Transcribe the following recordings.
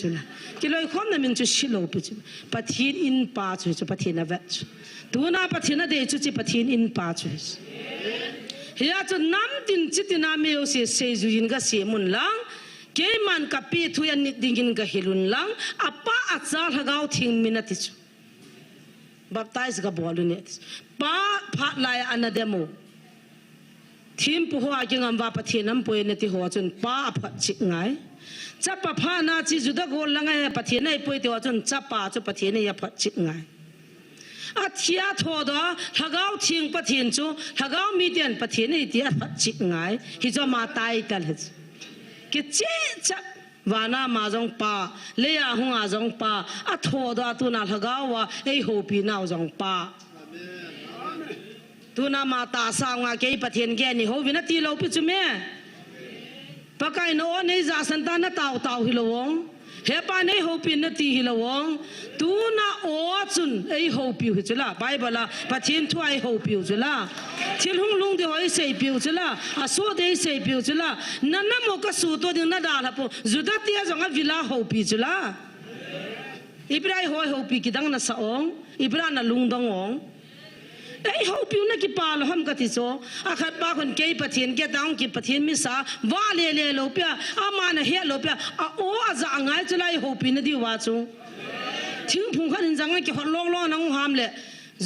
chula kiloi khom na min chu shilo pu chu pathin in pa chu chu pathin avat tuna pathin de chu chi pathin in pa chu hiya chu nam tin chitina me o se ju yin ga se mun lang ke man ka pi thu yan ni dingin ga hilun lang apa achar hagau thing minati chu baptize ga bolu ne pa phat lai ana demo thim pu ho aging am ba pathinam poe ne ti ho chun pa phat chi ngai chapa pha na chi juda gol langai pathin ai poe ti ho chun chapa chu pathin ya phat chi ngai a thia tho da hagau thing pathin chu hagau mi tian pathin ai ti phat chi ngai hi jo ma tai tal he ki chi cha wana ma jong pa le ya hu a jong pa a tho da tu na hagau wa ei ho pi na jong pa tuna mata sanga ke pathian ge ni ho vina ti lo pi chume pakai no nei za santan na taw taw hilowong he pa nei ho pi na ti hilowong tuna o chun ei ho pi hu chula bible pathian thu ai ho pi chula thil hung lung de hoi sei pi chula a so de sei pi chula nanna mo ka su to ding na da la po juda ti a zonga vila ho pi chula ibrai ho pi kidang na saong ibra na lung dong ong ei ho piu na ki pa lo ham ka ti so a khat pa khon ke pathian ke taung ki pathian mi sa wa le le lo pya ama na he lo pya a o a za ngai chulai ho pi na di wa chu thing phung khan jang ki hor long long nang ham le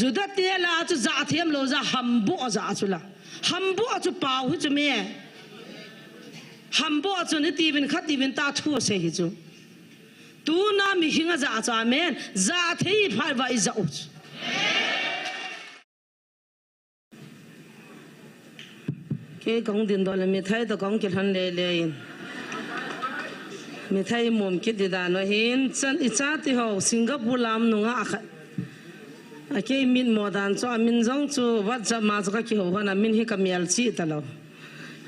juda te la chu za them lo za ham bo za chula ham bo chu pa hu chu me ham bo chu ni ti bin khat ti bin ta thu se hi chu tu na mi hinga za cha men za thei phai wa i za u cái công điện đó là mi thấy đó công kết hôn lệ lệ mi thấy mồm kết đi đàn nó hin chân ít cha thì họ Singapore làm nung á cái min mò đàn cho min giống chú vắt ra mà cho cái họ na min hi camel chi ta lo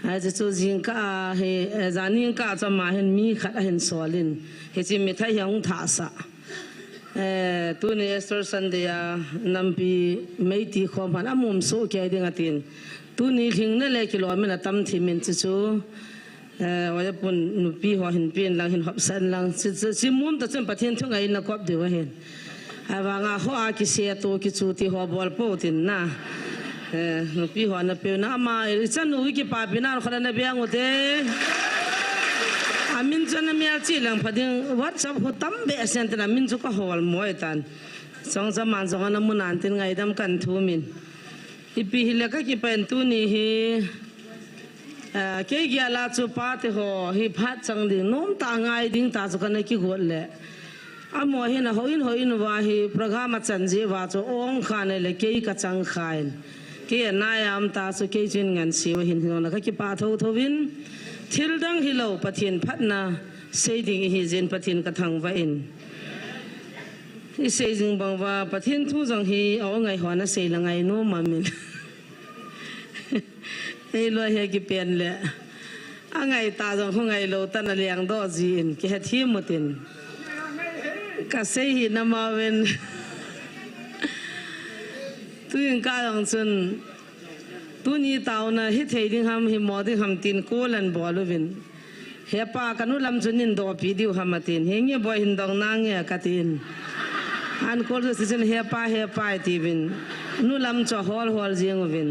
ai chú riêng cả he zanin cả cho mà hen mi khát hen solin he chỉ mi thấy ông thả sa tu ne Easter Sunday nam pi mấy tí khom han amom so cái đi ngatin tu ni thing na le kilo amena tam thi min chu chu wa pun nu pi ho hin pin lang hin hop san lang si mum ta chen pathian thung ai na kop de wa hen awa nga ho a ki se to ki chu ti ho bol po tin na nu pi ho na pe na ma chan nu ki pa pi na khana na biang ote amin chan na mel chi lang phading whatsapp ho tam be asen ta min chu ka hol moi tan song sa man song na mun an tin ngai dam kan thu min ipi hile ka ki pen tu ni hi ke gya la chu pa te ho hi phat chang ding nom ta ngai ding ta chu kan ki gol le amo hi na hoin wa hi program chan je wa chu ong khan le ke ka chang khain ke na yam ta chu ke chin ngan si wa hin na ka ki pa tho win thil dang hi lo pathian phat na sei ding hi jen pathian ka thang wa in i sei jing bang wa pathian thu jang hi o ngai ho na sei la ngai no ma min ei lo he ki pen le a ngai ta jang ho ngai lo tan na liang do jin ki ha thi mutin ka sei hi na ma wen tu yin ka jang chun tu ni taw na hi thei ding ham hi mo ding ham tin ko lan bo lo win he pa kanu lam chunin do pi diu hamatin he nge boy hin dong nang ya katin an kol se chen he pa ti bin nu lam cho hol jing win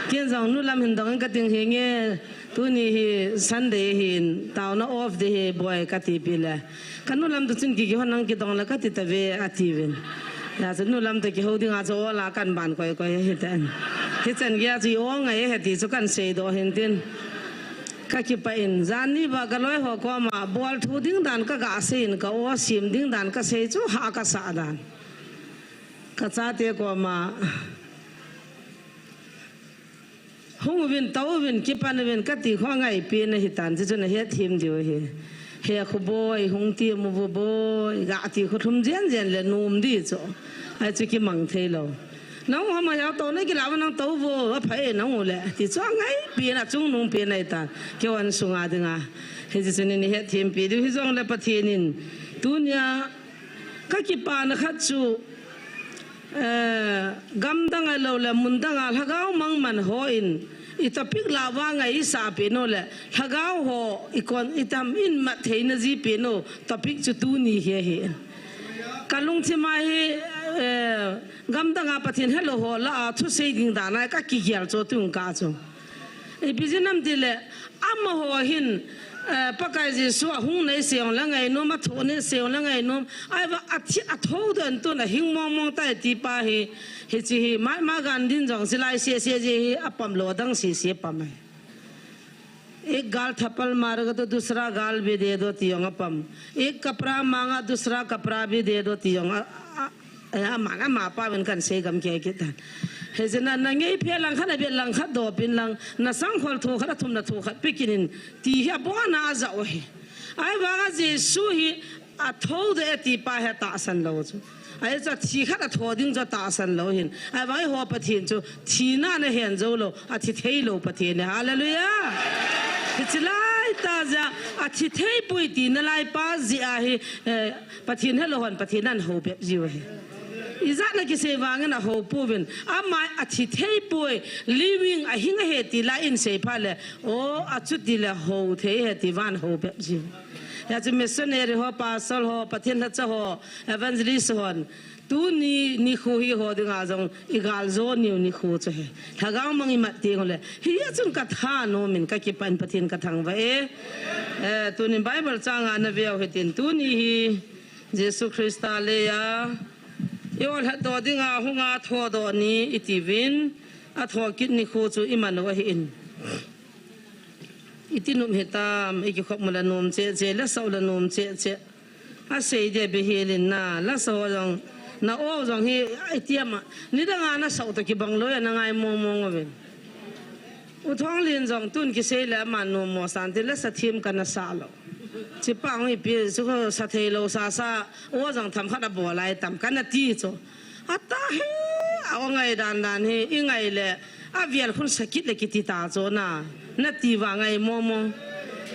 kien jong nu lam hin dong ka ting he nge tu ni hi Sunday hin taw na off de he boy ka ti pila kanu lam tu chin ki honang ki dong la ka ti ta ve ati win ya chen nu lam te ki hoding a cho la kan ban koi he tan he chen ya ji o ngai he ti chu kan sei do hin tin ka ki pa in zan ni ba ka loi ho ko ma bol thu ding dan ka ga sin ka o sim ding dan ka sei chu ha ka sa dan ka cha te ko ma hung win taw win ki pan win ka ti kho ngai pi na hi tan chu na he thim dio he khu boy hung ti mu bo boy ga ti khu thum jen le num di cho ai chu ki mang the lo nong ho ma ya to ne ki la nang to wo phai nong le ti cho ngai pi na chung nung pi nai ta ke wan sunga dinga he ji sun ni he thim pi du hi jong le pathinin tunya ka ki pa na khat chu gam dang a lo le mun dang a lhagau mang man ho in itapik lawa ngai sa peno le thagau ho ikon itam in ma theina ji peno topic chu tu ni he kalung chima he gam da nga pathin hello ho la thu sei ding da na ka ki gyal cho tung ka cho e bizinam dile am ho hin pakai ji su hung nei seong la ngai no ma tho ne seong la ngai no ai wa athi atho den to na hing mong mong tai ti pa he chi hi ma gan din jong silai se ji apam lo dang si pam एक गाल थप्पड़ मारोगे तो दूसरा गाल भी दे दो तियोंगा पम एक कपड़ा मांगा दूसरा कपड़ा भी दे दो तियोंगा मांगा मापा बनकर से गम किया किता है जना नंगे पे लंखा न बे लंखा दो पिन लंग न संग खोल थो खरा तुम न थो खत पिकिन ती है बोना जाओ है आई वागा जे सु ही अथो दे ती पा है तासन लो जो ai za thi kha da tho ding za ta san lo hin ai wai ho pathin chu thi na na hen zo lo a thi thei lo pathin ne hallelujah ti lai ta za a thi thei pui ti na lai pa zi a hi pathin he lo hon pathin nan ho be ji he iza na ki se wang na ho pu bin a mai a thi thei pui living a hing he ti la in se pha le o a chu ti le ho thei he ti van ho be ji ya chu missionary ho pastor ho pathin ha cha ho evangelist hon tu ni khu hi ho ding a jong igal zo ni khu che he thagao mangi ma ti ngole hi ya chung ka tha no min ka ki pan pathin ka thang wa tu ni bible chang an ve ho tin tu ni hi jesu christa le ya yo ha do ding a hunga tho do ni itivin a tho kit ni khu chu iman wa hi in itinum hetam iki khop mala nom che la saula nom che a sei de be helin na la so jong na o jong hi itiama ni da nga na sau to ki bang lo ya na ngai mong wen u thong lin jong tun ki sei la man no mo san te la sa thim kan na sa lo chi pang hi pi su ko sa the lo sa o jong tham kha da bo lai tam kan na ti cho ata he a ngai dan he i ngai le a vial khun sakit le ki ti ta cho na ti wa ngai mo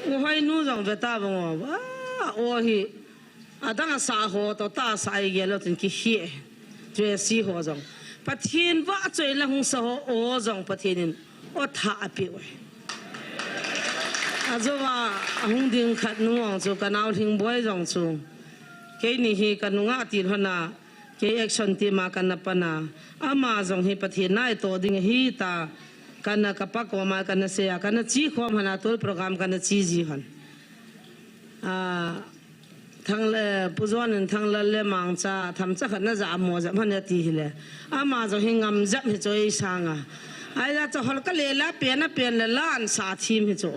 u hai nu jong ve ta bang o hi adang sa ho to ta sa ai ge lo tin ki hi je si ho jong pathin wa choi la hung sa ho o jong pathin o tha api we azowa hung ding khat nu ong chu kanau thing boy jong chu ke ni hi kanunga ti hona ke action ti ma kan pa na ama jong hi pathin nai to ding hi ta kana kapa ko ma kana se kana chi khom hana tol program kana chi ji han thang le puzon thang le mang cha tham cha khana za mo za man ti le ama zo hingam zap hi choi sanga ai la cho hol ka le la pen le lan sa thim hi cho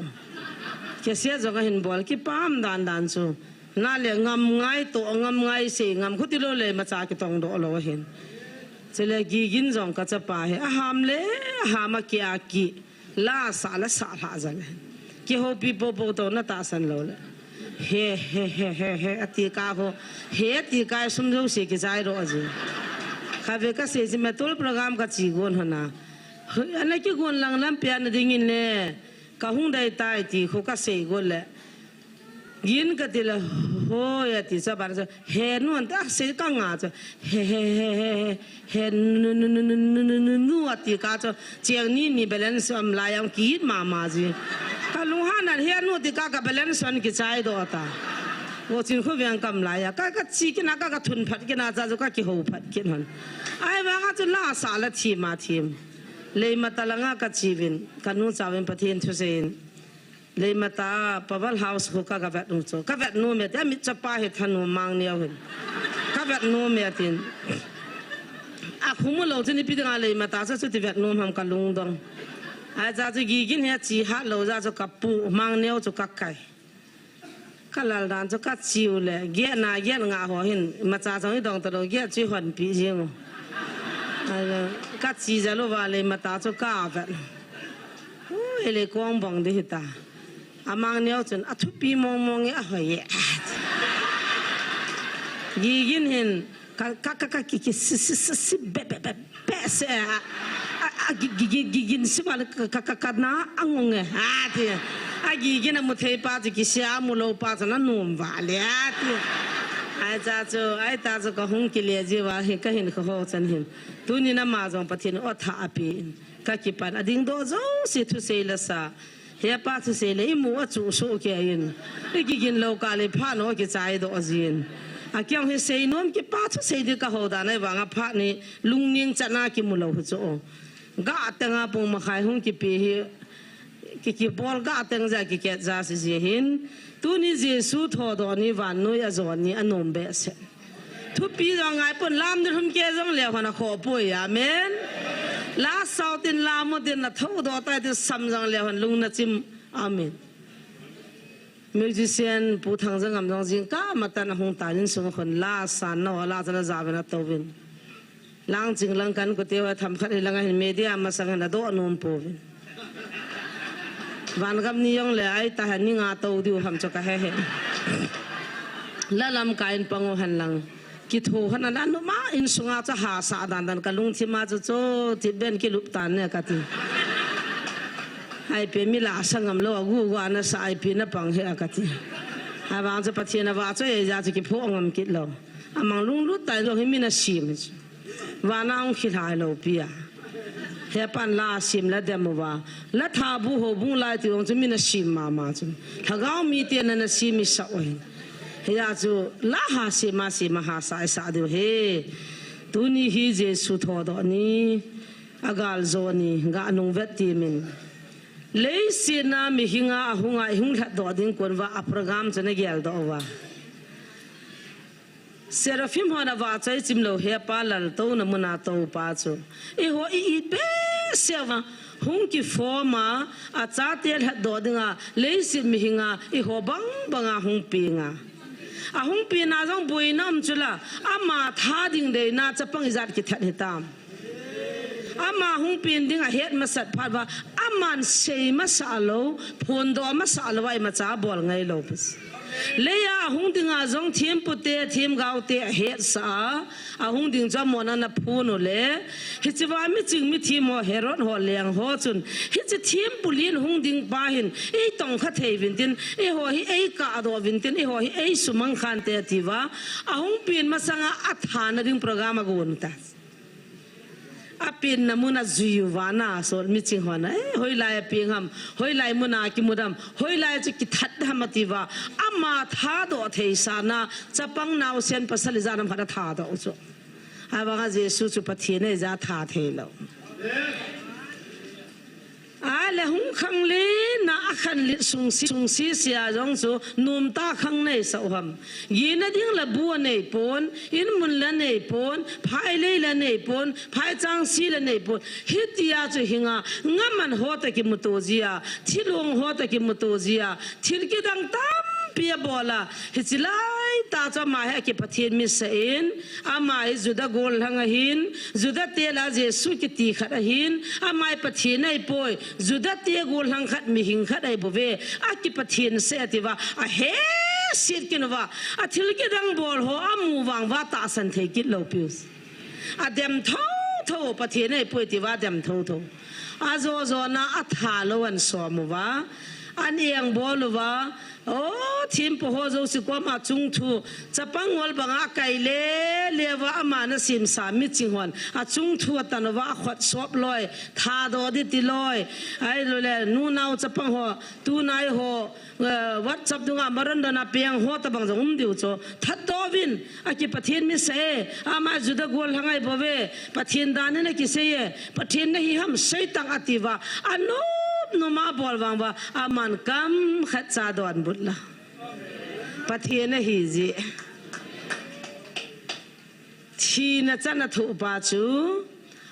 ke se zo ga hin bol ki pam dan chu na le ngam ngai to ngam ngai se ngam khuti lo le ma cha ki tong do lo hin chele gi gin jong ka cha pa he ham le hama kya ki la sa ha za le ki ho pi po to na ta san lo le he ati ka ho he ti ka sum jo se ki jai ro ji kha ve ka se ji me tol program ka chi gon hana ana ki gon lang lam pya na ding in le ka hung dai tai ti kho ka se gon le gin ka ti la ho ya ti sa bar he nu an ta se ka nga cha he nu ati ka cha chiang ni balance am la yang ki ma ji ka lu ha na he nu ti ka balance an ki chai do ta wo chin khu vyang kam la ya ka chi ki na ka thun phat ki na cha ka ki ho phat ki han ai wa nga chu la sa la thi ma thim le matalanga ka chivin kanu chawen pathin thu sein le mata pawal house ko ka vet nu cho ka vet nu me ta mi chapa he thanu mang ne hin ka vet nu me tin a khumu lo chini pi nga le mata sa chu ti vet nu ham ka lung dong a za chu gi gin he chi ha lo za chu ka pu mang ne chu ka kai ka lal dan chu ka chiu le ge na ge nga ho hin ma cha chang dong to lo ge chi hon pi jing ka chi za lo wa le mata chu ka vet ele kwang bang de ta amang neo chen a thu pi mong a hoye gi gin hin ka ki si be se a gi gin si wal ka na angong ha ti a gi gin mu thei pa ki sia mu lo pa na num va le ti ai cha chu ai ta chu ka hung ki le ji wa hi ka hin kho ho chan hin tu ni na ma jong pathin o tha api ka ki pan ading do zo si thu se la sa he pa thu se le mu a chu so ke yin ki gin lo ka le pha no ki chai do azin a kyang he se nom ki pa thu se de ka ho da nai wa nga pha ni lung ning chana ki mu lo hu chu ga ta nga pong ma khai hung ki pe hi ki bol ga teng za ki ke za si je hin tu ni jesu tho do ni van noi a zon ni anom be se thu pi zo ngai pon lam de hum ke jong le hona kho poi amen la sau tin la mo tin na tho do ta ti sam jong le hon lung na chim amen musician pu thang jang am jong jing ka ma tan hong ta nin sung khon la san no la jana za be na to win lang jing lang kan ko te wa tham khat lang hin media ma sang na do anom po win van gam ni yong le ai ta han ni nga to du ham cho ka he he la lam kain pango han lang ki tho han an no ma in sunga cha ha sa dan dan ka lung thi ma cho cho thi ben ki lup tan ne ka ti ai pe mi la sangam lo gu wa na sa ai pe na pang he ka ti ha ba cha pathian na wa cho ye ja chi ki pho ngam ki lo amang lung lu tai lo hi mi na sim wa na ong khi thai lo pi ya he pan la sim la dem wa la tha bu ho bu lai ti ong chu mi na sim ma chu thagao mi te na sim mi sa oi he ya chu la ha sim ma ha sa sa du he tu ni hi je su tho do ni agal zo ni ga nong vet ti min le si na mi hinga hunga hung tha do ding kon wa a program chana gel do wa Seraphim hona wa chai chimlo he pa lal to na muna to pa chu e ho I be sewa hung ki forma a cha tel ha do dinga le si mi hinga e ho bang banga hung pinga a hung pi na jong bui nam chula ama tha ding de na chapang izat ki that hitam ama hung pin ding a het ma sat phat wa aman sei ma sa lo phon do ma sa lo wai ma cha bol ngai lo pus leya hung dinga jong thim pute thim gau te het sa a hung ding cha mona na phuno le hi chiwa mi ching mi thim ho heron ho leng ho chun hi chi thim pulin hung ding ba hin ei tong kha thei vin tin e ho hi ei ka do vin tin e ho hi ei sumang khan te tiwa a hung pin ma sanga a thana ding program a gon ta apin namuna zuyuwana so miching hona hoi lai pingam hoi lai muna ki mudam hoi lai chi ki that hamatiwa ama tha do thei sana chapang naw sen pasal janam phara tha do so awa jesu chu pathine ja tha thelo ale hung khang le na akhan li sung si sia jong chu num ta khang nei so ham yina ding la bu nei pon in mun la nei pon phai le la nei pon phai chang si la nei pon hitia chu hinga ngaman hota ki mutozia thilong hota ki mutozia thil ki dang tam pia bola hichilai ta cha ma he ki pathin mi sa in ama juda gol hanga hin juda tela jesu ki ti khara hin amai pathin nei poi juda te gol hang khat mi hing khat ai bove a ki pathin se atiwa a he sit kinwa a thil ki dang bol ho amu wang wa ta san thei ki lo pius a dem tho pathin nei poi ti wa dem tho a zo na a tha lo an so mu wa an eng bol wa oh thim po ho zo si ko ma chung thu chapang wal banga kai lewa ama na sim sa mi chingwan a chung thu tanwa khot sop loi tha do di ti loi ai lo le nu nau chapang ho tu nai ho whatsapp dunga maran dana piang ho ta bang jong diu cho that do win a ki pathin mi se ama juda gol hangai bove pathin dan ne ki se pathin ne hi ham sei tang atiwa anu no ma bol wang ba aman kam khat cha don butla pathian hi ji thi na chana thu pa chu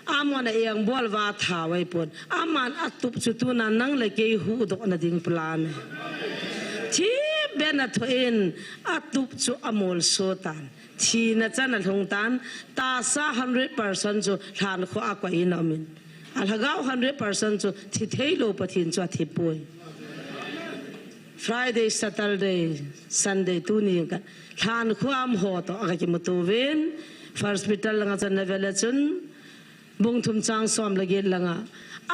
amon eng bol wa tha wai pon aman atup chu tu na nang le ke hu do na ding plan thi bena thoin atup chu amol sotan thi na chana thong tan ta sa 100% chu than kho a kwa inamin alhagao 100% so thithelo pathin cho thipoi Friday Saturday Sunday tu ni ka than khuam ho to aga ki mutuwen first hospital langa chan vela chun bung thum chang som lage langa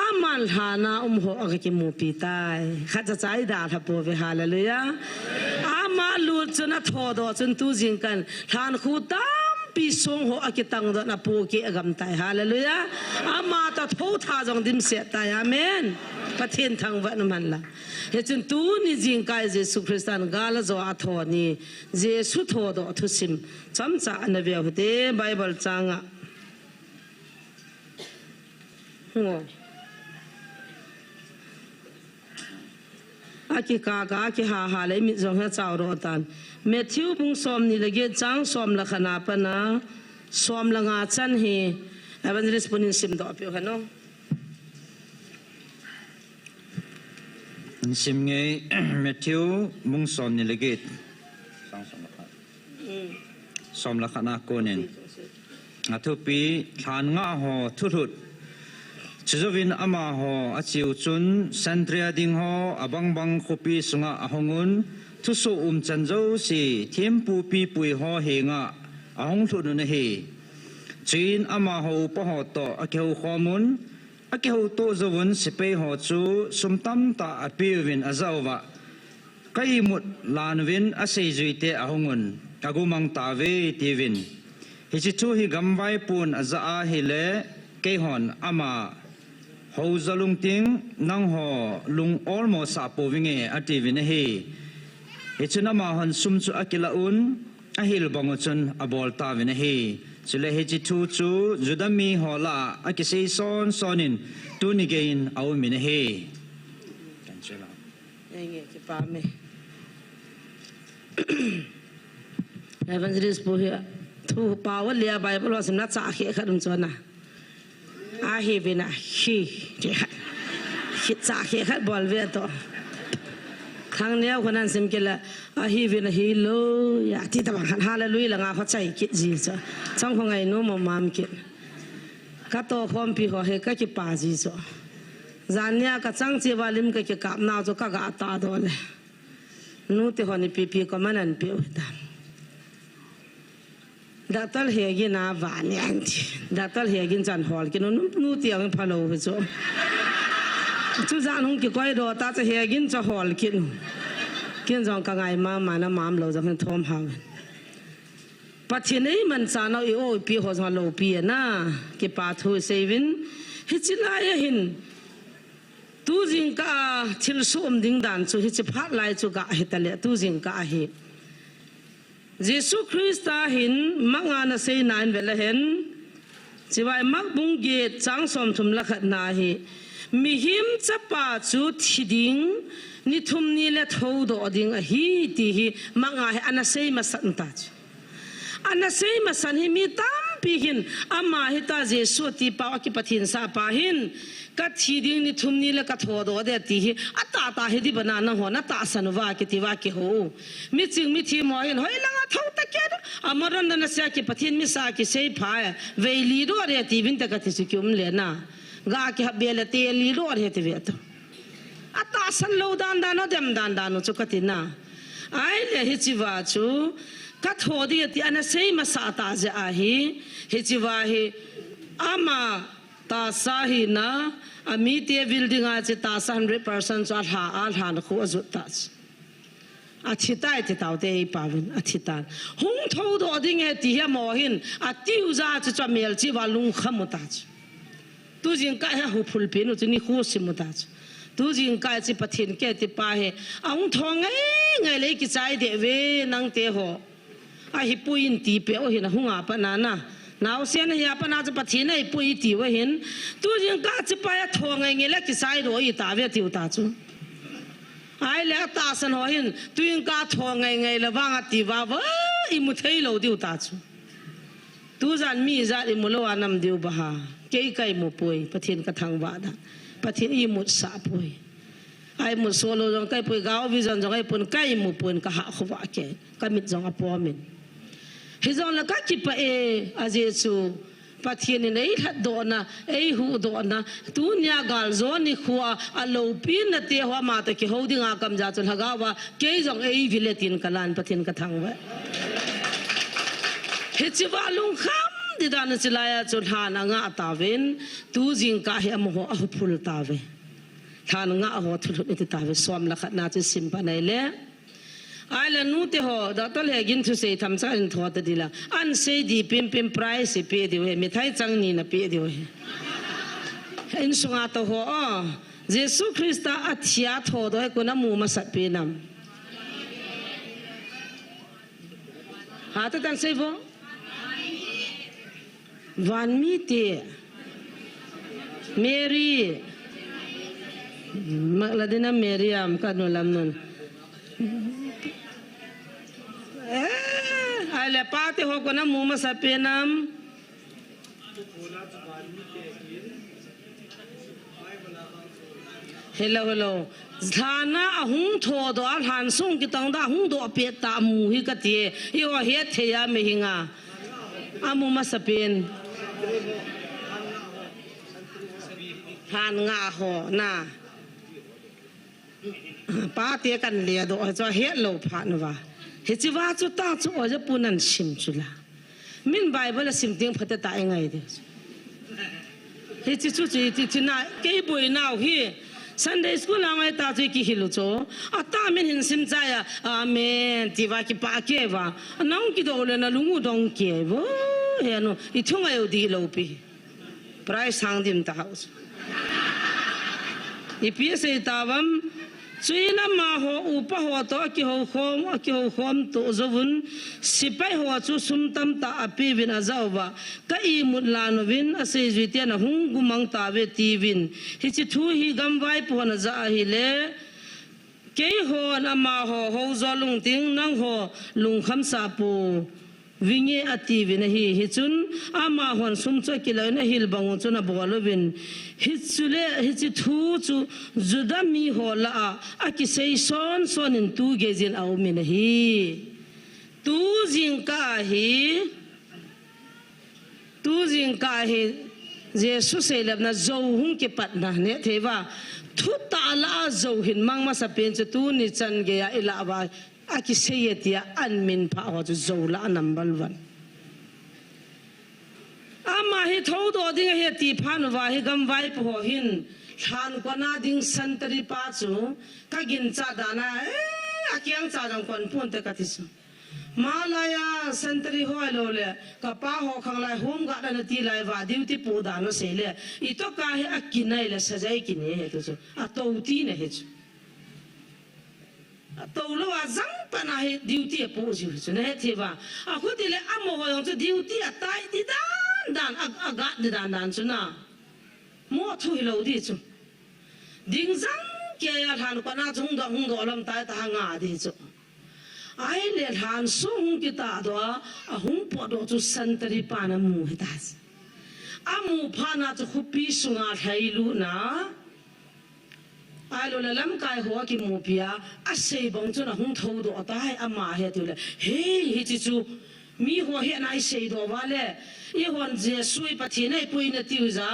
amal hana ho aga ki mu pi tai kha cha chai da tha po ve hallelujah ama lu chuna thodo chun tu jing kan than khu tam pi song ho akitang do na pu ki agam tai hallelujah ama ta tho tha jong dim se tai amen pathian thang wa man la he chun tu ni jing kai jesu christian gala zo a tho ni jesu tho do thu sim cham cha na ve te bible changa ngo aki ka ki ha le mi zong ha chaw ro tan Matthew bung som ni lege chang som la khana pa na som la nga chan hi evangelist punin sim do pyo hano sim nge Matthew bung som ni lege som la khana ko nen athupi than nga ho thurut Chizovin ama ho achiu chun santria ding ho abang bang khopi sunga ahongun thuso chanjo si thiempu pi pui ho henga ahong thu nu he chin ama ho pa ho to akeu khomun akeu to zawon sipe ho chu sumtam ta apiwin azawa kai mut lanwin asei juite ahongun agumang tawe tivin hi chi chu hi gambai pun aza a hele keihon ama Hau zalung ting nang ho lung almost sa povinge ati vinahe. Echuna mahon sumchu akilaun ahil bangochun abol ta vinahe. Sile heji tu chu judami hola akisei son sonin tunigain au minahe. Cancela. Enge ke pa me. Evangelist pohia tu pawa lia Bible was not sa akhe khadum chona. Ahi vina hi cha khi khat bol ve to khang neo khonan sim kela ahi vina hi lo ya ti ta khan hallelujah la nga kho chai ki ji cha chang khong ai no mo mam ki ka to khom pi ho he ka ki pa ji so zania ka chang che walim ka ki kap na zo ka ga ta do le nu te ho ni pi pi ko manan pi ta Datal hegi na vani anti. Datal hegi jan hol ki nu tiang phalo ho so. Chu jan hong ki koi do ta cha hegi cha hol ki nu. Kin jong ka ngai ma na mam lo jang thom hang. Pathinei man sa no i o pi ho jang lo pi na ki pa thu sevin hi chila ya hin. Tu jing ka thil som ding dan chu hi chi phat lai chu ga hi ta le tu jing ka hi. Jesus Christa hin mangana sei nain vela hen chiwai mak bung ge chang som thum la khat na hi mi him chapa chu thiding ni thum ni le tho do ding a hi ti hi manga he ana sei ma san ta ana sei ma san hi mi tam pi hin ama hi ta Jesus ti pa ki pathin sa pa hin ka thiding ni thum ni le ka tho do de ti hi ata ta hi di banana ho na ta san wa ki ti wa ki ho mi ching mi thi mo hin hoi langa thau ta ke amaran na sia ki pathin mi sa ki sei pha ve li ro re ti vin ta ka ti su kyum le na ga ki ha be le te li ro re ti ve to ata san lo dan dan no dem dan dan no chu ka ti na ai le hi chi wa chu ka tho di ti ana sei ma sa ta ja a hi chi wa hi ama ta sa hi na ami te building a che ta 100% so ha na khu azu ta athita te taw te pawin athita hung tho do ding e ti ha mo hin a tiu za chu chamel chi wa lung kham ta tu jing ka ha hu phul pe no ni khu sim ta tu jing ka chi pathin ke ti pa he ang thong ngai le ki chai de ve nang te ho a hi puin ti pe o hin hunga pa na na Now sen ya pa na cha pathina I pui ti wa hin tu jing ka chi pa ya thong nge la ki sai ro I ta ve ti ta chu ai le ta san ho hin tu jing ka thong nge la wa ti wa wa I mu thei lo ti ta chu tu jan mi za I mu lo anam diu ba ha ke kai mu pui pathin ka thang wa da pathin I mu sa pui ai mu so lo jong kai pui gao vi jan jong ai pun kai mu pun ka ha khwa ke ka mit jong a po min Hizon la ka ki pa e a Jesu pathin nei that do na ei hu do na tu nya gal zo ni khwa a lo pin na te hwa ma ta ki hoding a kam ja chul haga wa ke jong ei viletin kalan pathin ka thang wa he chi wa lung kham di dan chilaya chul ha na nga tawin tu jing ka he am ho a phul tawe than nga ho thul ni ta we som la khat na chi sim pa nei le ai là nu te ho da tol he gin thu sei tham sa in tho ta dila an sei di pim pim price pe di we mi thai chang ni na pe di we in sunga to ho Jesus Christa athia tho do ko na mu ma sat pe nam ha ta tan sei vo van mi te Mary Magladina Miriam kanu lam nun ai le pa te ho ko na mu ma sat pe nam hello Zana ahung tho do al han sung ki tang da hung do pe ta mu hi ka ti yo he the ya me hinga amu ma sapen han nga ho na pa te kan le do cho he lo pha na wa he chi wa chu ta chu o ja punan sim chu la min bible sim ting phata ta ngai de he chi chu chi na ke boi now hi Sunday school amai ta chu ki hilu cho ata min hin sim cha ya amen ti wa ki pa ke wa nang ki do le na lungu dong ke bo he no I thunga yo di lo pi prai sang dim ta house I pi se ta wam chui na ma ho upa ho to ki ho khom to zovun sipai ho chu sum tam ta api vin azawa ka I mut la no vin ase jitian hung gumang ta ve ti vin hi chi thu hi gam vai pon za hi le ke ho na ma ho zo lung ting nang ho lung kham sa pu vinge ati vin hi chun ama hon sum cha ki la na hil bang chu na bolo vin hi chule hi chi thu chu judami ho la a ki sei son in tu ge jin au min hi tu jing ka hi Jesus se lab na zo hung ki pat na ne theva thu ta la zo hin mang ma sa pen chu tu ni chan ge ya ila ba aki seyetia anmin pha ho zo la number 1 ama hi tho do ding he ti phan wa hi gam vai po hin than ko na ding santari pa chu ka gin cha dana akyang cha jang kon pun te ka ti su malaya santari ho lo le ka pa ho khang lai hum ga da ti lai wa duty pu da no se le I to ka hi akinai le sajai ki ne he chu a to ti ne he chu tàu lo à răng pa na he duty a po ju chu ne the ba a khu ti le a mo ho yong chu duty a tai ti dan a ga di dan chu na mo thu hi lo di chu ding răng ke ya than pa na chung da hung do lam tai ta nga di chu ai le than sung ki ta do a hung po do chu san tari pa na mu he ta a mu pha na chu khu pi sunga thai lu na ai lo lam kai ho ki mu pia a sei bong chu na hung tho do ta hai ama he tu le he chi chu mi ho he na sei do wa le I hon je sui pathi nei pui na tiu za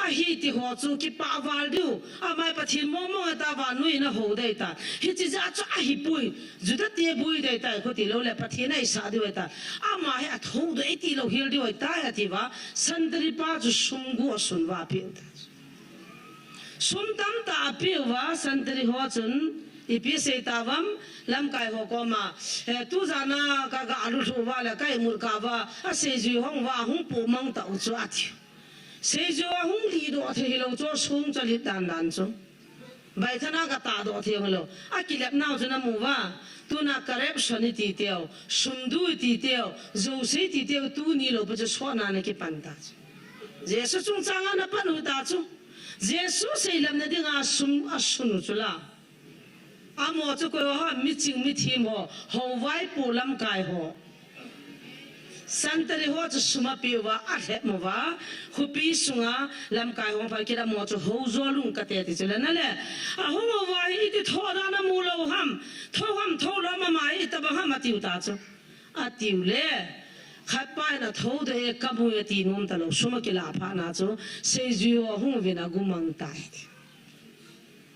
a hi ti ho chu ki pa wal du a mai pathi mo ta wa nui na ho dei ta hi chi za chu a hi pui zu da te bui dei ta ko ti lo le pathi nei sa du ta ama he a tho do e ti lo hil du ta ya ti wa sandri pa chu sum gu sun wa pi ta sum tam ta pi wa santri ho chun I pi se ta wam lam kai ho ko ma tu za na ka ga alu thu wa la kai mur ka wa a se ji hong wa hung pu mang ta u chu a thi se jo hung li do the hi lo cho sung cha li dan chu bai thana ka ta do the lo a ki lep nau chu na mu wa tu na corruption ti teo sum du ti teo zo se ti teo tu ni lo pa chu so na ne ki pan ta Jesus chung chang na pan hu ta chu Jesus se lam na ding a sum a sun chu la amo chu ko ha mi ching mi thi mo ho vai pu lam kai ho santari ho chu suma pi wa a he mo wa khu pi sunga lam kai ho pa kira mo chu ho zo lung ka te ti chu la na le a ho mo wa I ti tho da na mu lo ham tho lo ma mai ta ba ha ma ti ta chu a ti le khat pa na tho de ka bu ye ti nom ta lo suma ki la pha na chu se ju ho hu vi na gu mang tai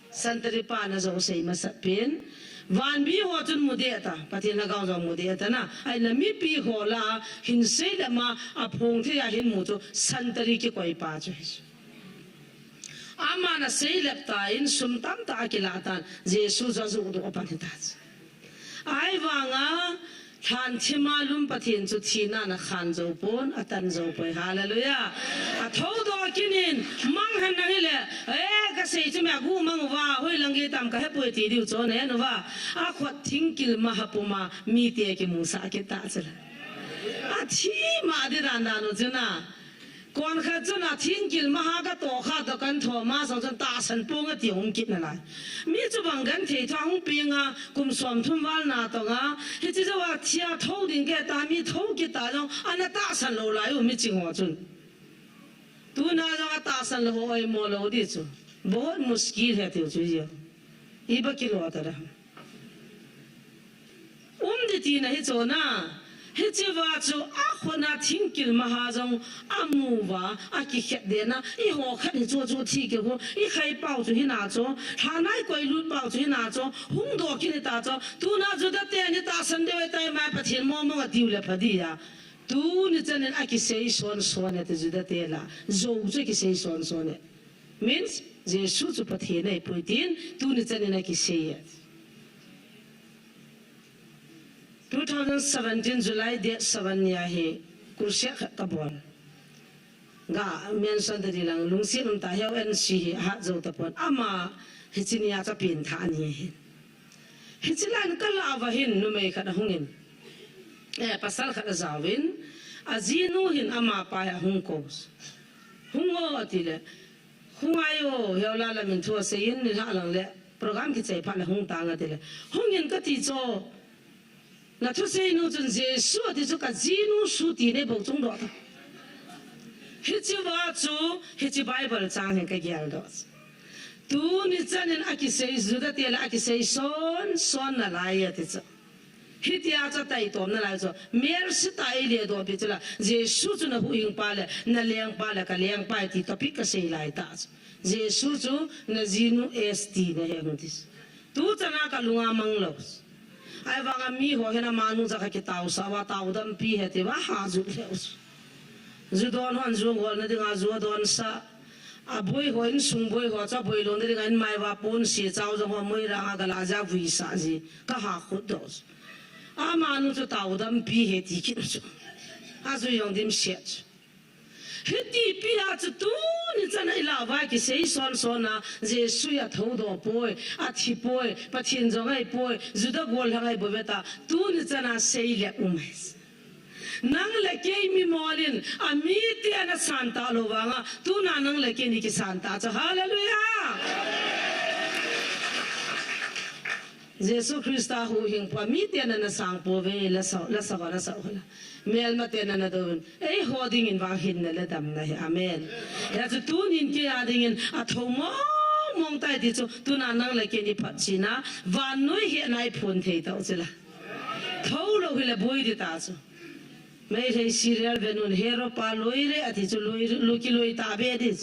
santari pa na zo sei ma sa pen van bi ho chun mu de ta pathi na gaw zo mu de ta na ai la mi pi ho la hin sei la ma a phong the ya hin mu chu santari ki koi pa chu ama na sei lep ta in sum tam ta ki la ta Jesus zo zo do pa ta ai wanga than thima lum pathin chu thina na khan zo pon atan zo poi hallelujah a tho do kinin mang han na hele ka sei chu me gu mang wa hoi langi tam ka he poi ti diu cho ne no wa a khot thingkil mahapuma mi te ke musa ke ta chela a thi ma de dan da no chuna kon kha chuna thingkil maha ka to kha to kan tho ma sang chun ta san pong a ti hong kit na lai mi chu bang gan thei thang pinga kum som thum wal na to nga he chi wa thia tho ding ke ta mi tho ki ta jong ana ta san lo lai u mi ching ho chun tu na jong ta san lo oi mo lo di chu बहुत मुश्किल है तो चीज़ ये बकिलो आता रहा देती नहीं तो ना हिचे वाचो आखोना थिंकिल महाजों अमुवा आकी खेत देना ये हो खने जो ठीक है वो ये खाई पाव जो ही नाचो हानाई कोई लूट पाव जो ही नाचो हुं दो की ने ताचो तू ना जो दते ने तासन दे ताई मैं पथिन मोमो दिउले फदिया तू ने चने आकी सेई सोन सोने ते जो दते ला जो की सेई सोन सोने means Jesus tu pathian ai puitin tu ni chane na ki sei 2017 July date 7 ya he kursia tabon ga mention de lang lungsin ta heu nc ha zo tapon ama hichinia cha pin tha ni hichilan kala wa hin nu mai kha hungin pasal kha zawin azinu hin ama pa ya hungkos hungo atile hungayo yola la min thua sein ni la lang le program ki chai pha la hung ta nga tele hungin ka ti cho na thu sei nu chun jesu ti chu ka jinu su ti ne bo chung do ta hichi wa chu hichi bible chang he ka gyal do tu ni chanen aki sei zu da te la aki sei son na la ya ti cha hitia cha tai tom na la cho mer si tai le do bi chla jesu chu na hu ing pa le na leng pa la ka leng pa ti topic ka sei lai ta jesu chu na jinu st ne he ngtis tu chana ka lunga manglo ai wanga mi ho hena manu za ka ki tau sa wa tau dam pi he te wa ha ju le zu don hon zu gol na dinga zu don sa a boy ho in sung boy ho cha boy lo ne dinga mai wa pon si chao zo ho moi ra ga la ja vi sa ji ka ha khu dos amanu chu tau dam pi he ti kin chu a zu yong dim shet heti pi a chu tu ni chana ila wa ki sei son na jesu ya tho do poi a thi poi pathin zo ngai poi zu da gol hangai bo beta tu ni chana sei le umais nang le ke mi molin a mi ti ana santa lo wanga tu na nang le ke ni ki santa cha hallelujah Jesu Christa hu hing pa mi te na sang po ve la sa hola mel ma te na don ei hoding in wang hin na le dam na amen ya chu tu nin ke ading in a thomo mong tai ti chu tu na nang le ke ni phat china van noi he nai phun thei tau chela thau lo hile boi di ta chu mai rei serial benun hero pa loi re ati chu loi ki loi ta be di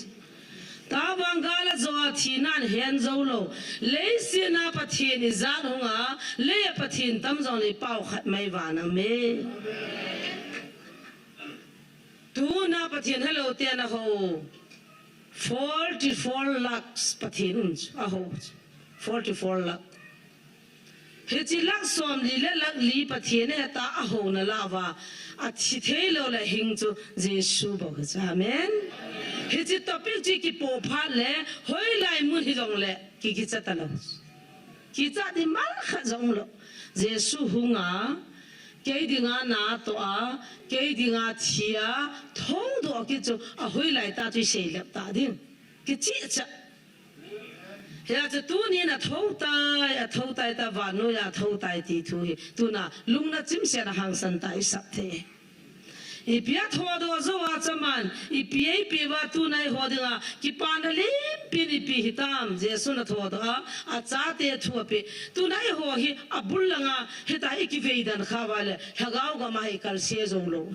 ta bangala zo thinan hen zo lo le sina pathin ni zan hunga le pathin tam zo le pau khat mai wa na me tu na pathin hello te na ho 44 lakhs pathin a ho 44 lakh hechi lak som li le lak li pathin he ta a ho na la wa a thi thelo la hing chu jesu bo amen hichi topic ji ki po pha le hoi lai mun hi jong le ki cha ta lo ki cha di mal kha jong lo jesu hunga ke dinga na to a ke dinga thia thong do ki chu a hoi lai ta chi sei le ta ding ki chi cha ya chu tu ni na thong tai ta wa no ya thong tai ti thu hi tu na lung na chim se na hang san tai sap the ipia thodo zo wa chaman ipia pe wa tu nai hodinga ki panalim pini pi hitam jesu na thodo a cha te thu pe tu nai ho hi abulanga heta ikiveidan khawale hagau ga mai kal se zong lo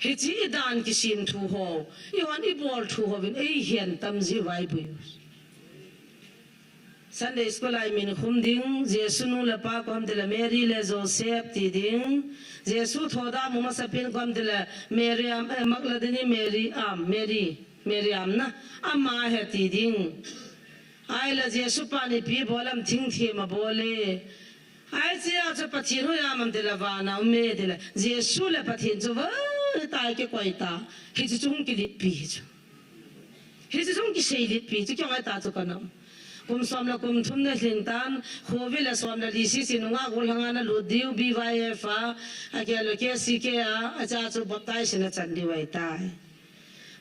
hichi dan ki sin thu ho i wan i bol thu ho bin ei hian tam ji vai bu Sunday school I mean humding jesu nu la pa kom de la Mary le Joseph ti ding jesu thoda muma sapin kom de la Maryam Magdalene Maryam na amma he ti ding ai la jesu pa ni pi bolam thing thi ma bole ไอ้เจ้าจะปะทินหัวยามันเดลวานาเมเดลเจสุเลปะทินจะว่าตายกี่กว่าตาเฮจิจงกิลิปีจ้ะเฮจิจงกิเชลิปีจะกี่ว่าตาจะกันน้ำกุมสอมละกุมทุ่มเนลินตันโควิลสอมละดิซิสินุงากุลหังานะลุดิวบีวายเอฟอาอาเกลเกสิเกอาอาจารย์จะบตายสินะจันดีไว้ตาย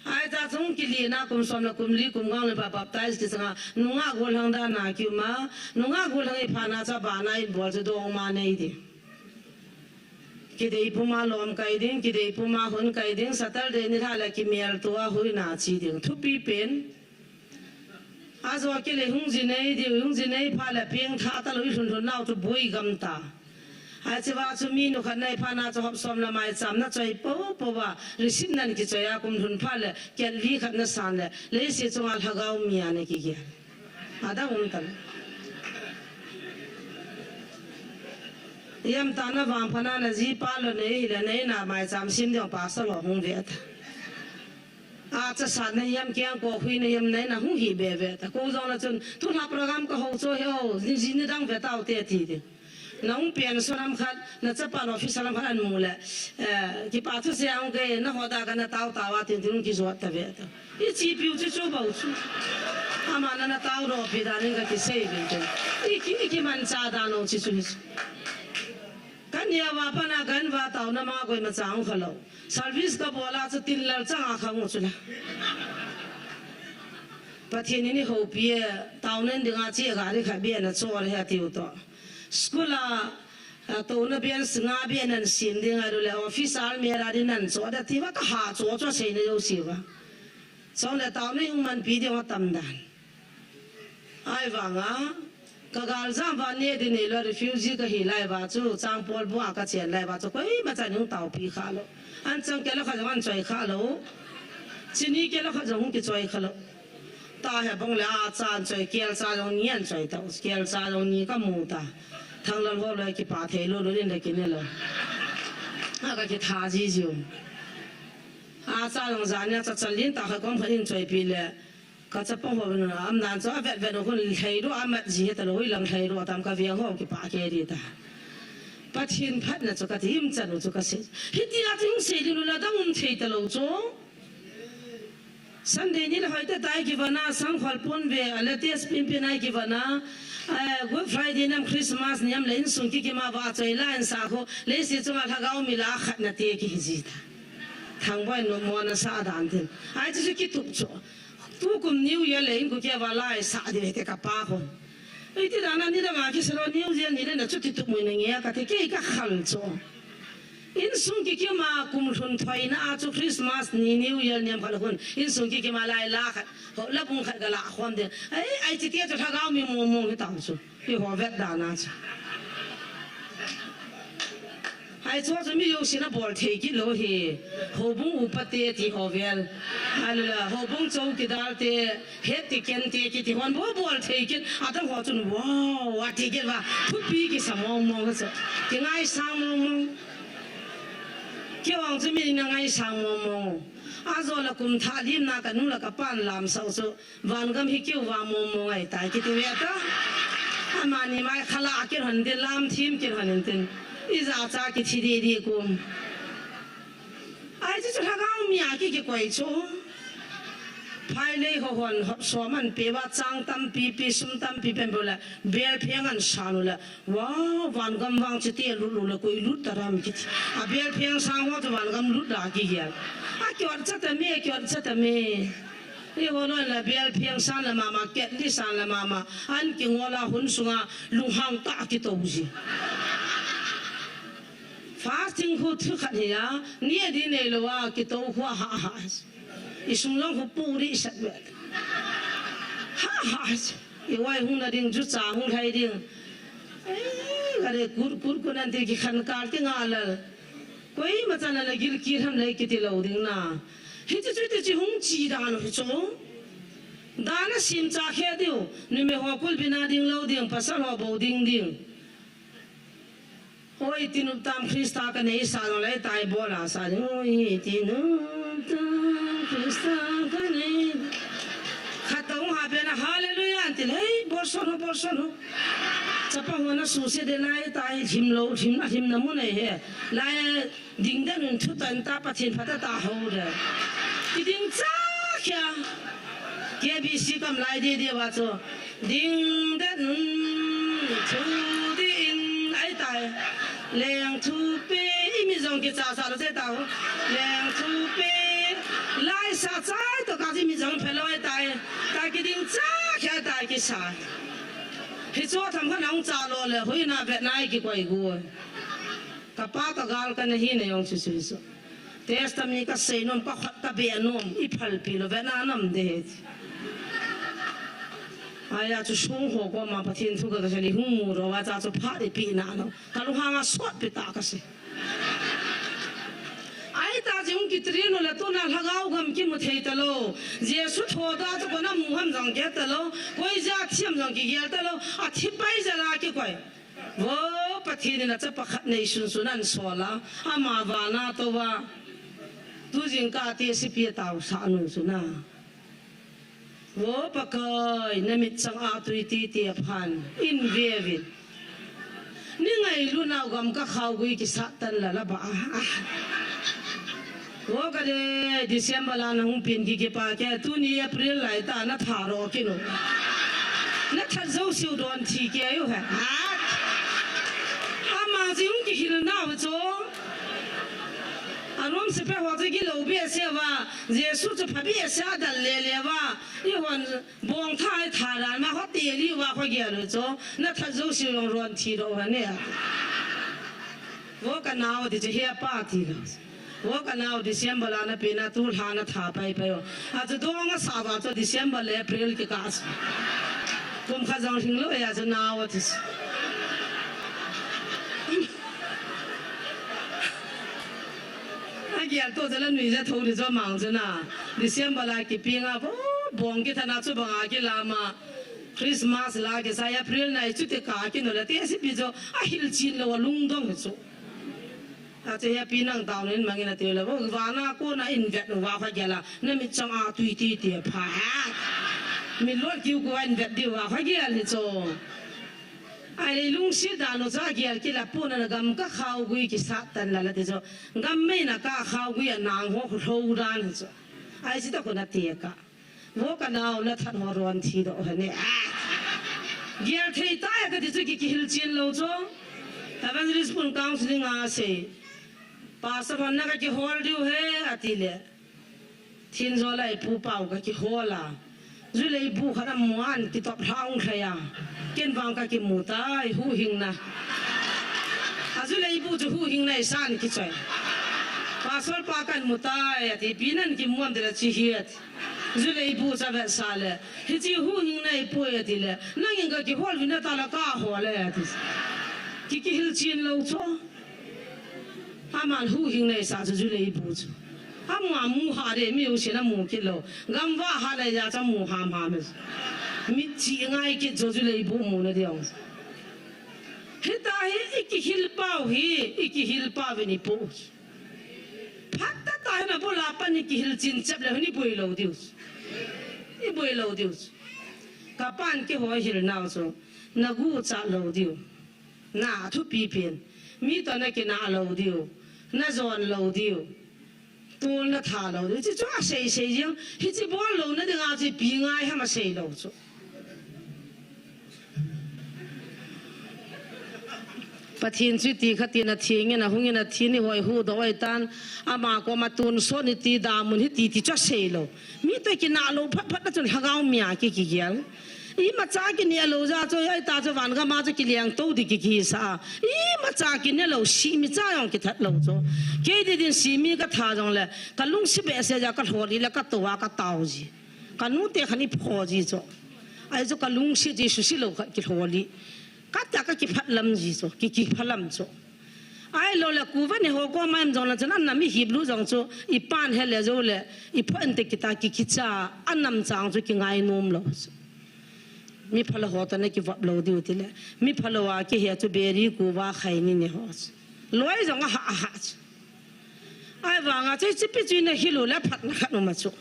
ไอ้จ้าจงกิลีนะกุมสอมละกุมลีกุมกังเลยบาปตายสิสังนุงากุลหังดานาคิวมานุงากุลหังอีพานาจะบานาอินบอลจะดองมาเนยดีคิดไอ้ผู้มาล้อมไกดิ้งคิดไอ้ผู้มาหุ่นไกดิ้งสัตว์เดนิท่าละกิเมียลตัวหุ่ยนาชีดิ้งทุบปีเป็นอาจว่ากิเลหุ่งจีเนยเดียวหุ่งจีเนยพาละเพียงท่าตะลุยทุนทุนน่าวทุบวยกำตาอาจว่าจะมีนุขันในพานาจะหอบสมละไม่จำน่าใจปูปูว่าริสิบนั่นกิจยาคุมทุนพาละแกลวีขัดน่ะสันละเลยเสียจงอัลฮะกาวมีอันนี้กี่เกี่ยอาดาอุ่นตันยามตานะวางพนานะจีปาลเนยละเนยน่ะไม่จำสินเดียวปัสสาวะหงเวทอาจจะสันในยามเกี่ยงก็คุยในยามไหนนะหงหีเบเวทกูจงละจนทุนหับโปรแกรมก็หัวโซ่เหี้ยวจีนดังเวทเอาเตะทีเดียวน้องเปลี่ยนส่วนน้ำขัดน่าจะปานออฟฟิศน้ำขัดอันมูลที่ปัจจุบันก็น่าหัวตากันน่าต้าวต้าวที่ถึงกิจวัตรเวทอีจีพิวจะชูบ่าวชูอามันน่าต้าวรอพิดานิงก็กิเซย์เป็นจังอีกมันซาดานอชิชูกันยาว่าปนากันว่าต้าวน้ำมาก็มาจ้างเขาแล้วเซอร์วิสก็บอกว่าจะติดแล้วจ้างเขาหมดเลยประเทศนี้เขาเปียต้าวนั้นดึงอาเจียกันที่เขาเบียนชัวร์เลยฮะที่อุตสกุลตัวนับเบียนสง่าเบียนนั่นสิ่งเดียวกันเลยออฟฟิศอาร์มีอะไรนั่นชัวร์แต่ที่ว่าก็หาชัวร์ใช่ไหมยูสิวะสองเลยต้าวนี้มันปีเดียวมาตั้มดันไอ้ฟังอ่ะก็การจ้างวันนี้ดินี่เรา refugee ก็หิไล่บ้าจู่จ้างพอลบัวก็เชียนไล่บ้าจู่ก็มาจากยุ่งต้าวปีขาแล้วอันจังแกแล้วเขาจะวันจ่อยขาแล้วทีนี้แกแล้วเขาจะหุ่นกี่จ่อยขาแล้วตาเห็นบังเลยอาจารย์จ่อยเกลจารงนี้อันจ่อยต้าวเกลจารงนี้ก็มูตาทั้งเราหัวเลยกี่ป่าเทโลโลเล่นได้กินเนี่ยเลยอาก็กี่ท่าจีจิวอาจารย์ของจานเนี่ยจะจัดลิ้นตาเขาก็พันจ่อยปีเลยก็จะป้องกันนะอำนาจจะแบบแบบคนไทยรู้อามัดจีแต่เราหลังไทยรู้ตามกับเวียงหัวกี่ป่าเกลีตาปัจจุบันพัดเนี่ยจะกระถิ่มจันทร์จะกระเสดฮิตที่เราถึงเสด็จเราต้องเทตลอดจ้องสันเดนี่เราให้แต่ตายกี่วันนะสังขารปนเวอเลเทสพิมพินัยกี่วันนะกูฟรายเดย์นั่งคริสต์มาสเนี่ยเล่นสุนทรีกี่มาว่าใจล้านสาขเล่นสิจังหวะถ้าเขามีลาขัดนาทีกี่จิตทั้งวันนู้นมันสาดานดินไอ้ที่สุดกี่ตุกจ้ทุกคนนิวเยอร์เลยกูแค่ว่าไล่สาดีเลยกับป้าคนไอ้ที่ร้านนี้เรามาคิดสโลนิวเยอร์นี่เลยนะจุดที่ตุกมือหนึ่งเงี้ยก็ที่แค่ก็ขันจ้อินสุงกิคิมาคุมทุนถอยนะอาจุคริสต์มาสนี่นิวเยอร์เนี่ยพันคนอินสุงกิคิมาไล่ลาขัดเขาลับมุงขัดกันละความเดียไอ้ที่เที่ยวจะทำเขามีมุมที่ต่างจุที่หัวเวทดานาจ้ไอ้ชัวจะมีอยู่สินะบอลเทกิโลเฮหัวบุ้งอุปเตที่หัวเวลอะไรล่ะหัวบุ้งโจกิดาลเตเฮติเกนเตกิที่วันบอลเทกิอาตั้งหัวจุนว้าวว่าเทกิว่าทุกปีกิสมองมองก็จะที่ไงสังมองเกี่ยวกับจะมีนังไงสังมองอาจจะคุมท่าดิมนักนุ่งแล้วก็ปั้นลำเสาสุวันก็มีเกี่ยวกับมองไอ้ตายกิที่เวทอามันนี่ไม่ขลักกินหันเดลามทีมกินหันเดนอีจ้าจ้ากิที่ดีกุมไอ้ที่จะทำเอาเมียกี่กวยชูภายในหัวสวมันเปียว่าจังตั้มปีสุ่มตั้มปีเป็นบุละเบลเพียงอันสานุละว้าววันกำวังจิตเตลุละกุยลุตตารามกิอาเบลเพียงสังว่าจะวันกำลุตดากี่เกียร์อาเกี่ยวกับจัตเมย์เกี่ยวกับจัตเมย์นี่หัวนั่นละเบลเพียงสันละมาเกตลิสันละมาอันกิงวลาหุ่นสุงาลุงหังตากิโตบุจีfasting คู่ทุกขัดเฮียนี่ดีเนี่ยเลยว่ากิโตหัวฮ่าฮ่าอีสุ่มลงหัวปูริสัตว์เวทฮ่าฮ่าอีว่าหุ่นนั่นดิ่งจุดจ้าหุ่นไทยดิ่งก็เลยกุนั่นที่ขันการที่งานเลยก็อีมาจากนั่นเลยกิลกีทำเลยกิติเราดิ่งนะเฮ้ยจุดที่หุ่นจีดานหัวโจดานสิมจ้าแค่เดียวนี่ไม่หัวคุลบินาดิ่งเราดิ่งภาษาหัวบูดิ่งโอ้ยตินุตามคริสต์กันในสารเลยตายบ่ล่ะสารโอ้ยตินุตามคริสต์กันในขัดต้องหาเป็นฮาเลลูยาติเลยบอสโน จะปังวันสุเสด็จไล่ตายทิมโลทิมน้ำมันเนี่ยไล่ดิ่งเดินทุตันตาปะเทียนพัดตาหูเด้อดิ่งจ้าแค่แกบิสิกำไล่เดียวว่าจ้ะดิ่งเดินทุดิ่งไอ้ตายแรงทุเปย์มีจงกิจสารเจ้าแรงทุเปย์ไล่สะใจตัวการที่มีจงเพลอยตายกิดิ่งจ้าแค่ตายกิสาฮิจว่าทำขนมจานเลยหุยน่าแบบไหนกี่กว่าอีกวัวกับป้ากับกาลกันนี่เนี่ยองสุสุเทสต์มีก็เซนนก็ขัดตะเบียนุ่มอีพัลปีโลเวนานำเดชอายาจะช่วงหัวก็มาปะทินทุกข์ก็จะลิหุ่งมูรว่าจะพาดิปีนาโนกัลุหางสวดปิตากสิไอ้ตาจิงกิตรีนเลยตัวนั้นหากเอากำกิมุเทตโลเจสุทโหดาจะคนนั้นมุฮัมจังเกตโลก็อีจะที่มจังกิเกตโลอาทิไปจะลากี่ก่อยว่าปะทินน่ะจะประคับในชุนสุนันสวละอามาวานาตัวtu jing ka ti si pi tau sa nu su na wo pa kai na mit chang a tu ti ti phan in ve vin ni ngai lu na gam ka khau gui ki sa tan la ba wo ka de December la na hung pin ki pa ke tu ni April lai ta na tha ro ki no na tha zo siu don thi ke yo ha ama jing ki hil na wo zoอารมณ์สิเปหัวใจกิโลเบียเสียว่าเยซูจะพาเบียเสียดันเล่ว่าอีวันบองท่ายทารานมาเขาตีรีว่าเขาเกี่ยวเลยจ้ะนั่นถ้ารู้สิลงรวนทีเราเนี่ยว่ากันเอาที่จะเฮียป้าทีเราว่ากันเอาดิเซมเบอร์นั้นเป็นตัวหานาถาไปว่าอาจจะต้องก็สาบานตัวดิเซมเบอร์เลยเพลย์กี่กัสผมข้าจังถึงเลยอาจจะน่าว่าที่เกี่ยวตัวจะเล่นวิจัยทูดิจอมังจนะดิเซมเบอร์ลากิปิงอ่ะบองกิธนาจุบังอากิลามาคริสต์มาสลากิสายพริลนายจุดเตกากินเลยที่สิบิจอ่ะฮิลชินเลยว่าลุงดงเหรออาจจะให้ปีนังดาวน์มังกินเตียวเลยว่าวานาโคน่าอินเวสต์ว่าเขาเกี่ยวละนั่นมิจังอาตุยตีเตียพามีรถคิวกูอินเวสต์ดีว่าเขาเกี่ยวเลยจ้ะไอ้ลุงสิดานุจากเกี่ยวกับละปุ่นนั่นกัมก็ข้าวกุยกิสัตตันละที่จ้ะกัมไม่นักข้าวกุยนางหัวโครานจ้ะไอ้สิตะคนนั้นเตียกะว่ากันเอาแล้วทันหัวร้อนทีเดียวเนี่ยเกี่ยวกับที่ตายก็ที่จุกิฮิลจินโลจ้ะแต่วันนี้สปุ่นกางสิงอาเซ่ป้าสมันนักกี่ฮอลดิวเฮอติเลทินโซไลปูเป่าก็กี่ฮอลล่ะจุเลยปูขนาดม้วนติดต่อพระองค์ใครอ่ะเกินฟังก็กี่หมูตายหูหิงนะอาจุเลยปูจะหูหิงในสานกี่ใจป้าสวดป้ากันหมูตายที่ปีนั้นกี่ม้วนเดือดชีเหตุจุเลยปูจะแบบสาเลยที่จีหูหิงในปูยติเลยนั่งยังก็กี่ฮอลวินาตาละก้าหัวเลยที่กี่ฮิลจินเราจ้ะอามันหูหิงในสานจุเลยปูจ้ะอามันมูหาเดไม่有钱的มูกิโลกัมว่าหาเลยจะมูหามมั้ยมิจิง่ายกิจจุเลยบุมูนะเดียวเฮ้ตาเฮ้อีกฮิลป้าเฮ้อีกฮิลป้าเวนิปูพัดตาตายนะบุลาปันอีกฮิลจินจับเลยนี่บุยโลดิวส์นี่บุยโลดิวส์กับปันกี่หัวฮิลน่าวส่งนักกูจับโลดิวน่าทุบปีเพียนมีตอนนั้นกี่น่าโลดิวน่าจวนโลดิวตัวน่าท่าโลดิวจะจ้าเสียยังเฮ้ที่บอลโลนั่นเดี๋ยวอาจจะปีง่ายให้มาเสียโลจ้ะปะทินสุตีขตินาทีเงี้ยนะหงเงี้ยนาทีนี่หอยหูดอยตันอามาก็มาตุนโซนิตีดามุนฮิตีที่จะเสยโลมีตัวกินนาโลพัดจนหางเอาเมียกี่เกี่ยวอีมาจากินเนี่ยโลจะจะไอ้ตาจะวันก็มาจะกิเลี้ยงโตดิกี่สาอีมาจากินเนี่ยโลสีมีจ้าอย่างกี่ทัดโลจ้ะเกี่ยดินสีมีก็ท่าจังเลยกันลุงสิเบสเสียจากกันหัวดีแล้วก็ตัวก็เต่าจีกันนู้นเตะขันนี่พอจีจ้ะไอ้จ้ะกันลุงสิจีสุสิโลกี่หัวดีก็จะก็กี่พัดลำจีจ้ะกี่พัดลำจ้ะไอ้โลละกูวันนี้หัวก็ไม่จังละฉะนั้นน่ะมีหิบรู้จังจ้ะอีปานเฮเลจ้ะเลยอีพันเตกิตากี่จ้าอันนำจังจ้ะกี่ไงนุ่มโลมีพลหัวตอนนี้กี่วับโลดิวทีเลยมีพลว่ากี่เหตุเบรีกูว่าใครนี่เนี่ยหัวลอยจังก็หาไอ้วางอ่ะจะไปจีนหิโลแล้วพัดนักนุ่มจ้ะ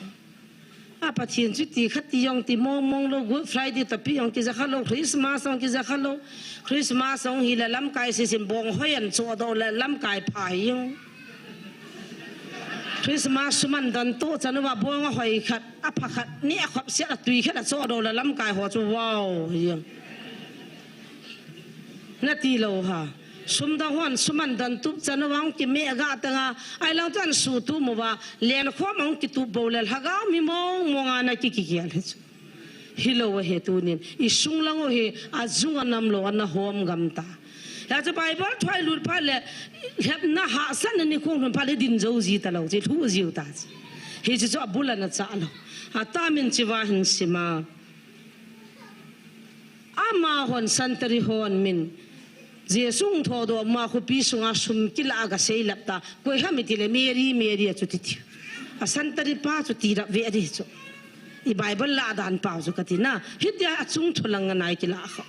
ไอ้ apa thiên chú ti khát ti yong ti mong lo Good Friday tapi yong ki zakha lo Christmas yong ki zakha lo Christmas yong hi la lam kai si sim bong hoyan cho do la lam kai phai yong Christmas man dan to chan wa bong hoi khat apa khat ni khop sia tui khat cho do la lam kai ho chu wow yong na ti lo ha sum da hon suman dan tu chan wang ki me ga tanga ai lang tan su tu mo wa len kho mong ki tu bo le ha ga mi mong monga na ki al he lo he tu nin I sung lang o he azung anam lo na hom gam ta la cha bible thoi lut pha le hep na ha san ni khong pha le din zo ji ta lo ji thu ji ta he ji zo bula na cha lo ata min chi wa hin sima ama hon santari hon min Jesung thodo ma khu pi sunga sum kila ga sei lapta koi hamiti le meri chu ti a santari pa chu ti ra ve ri chu I bible la dan pa chu katina hidya achung tholang nai kila kha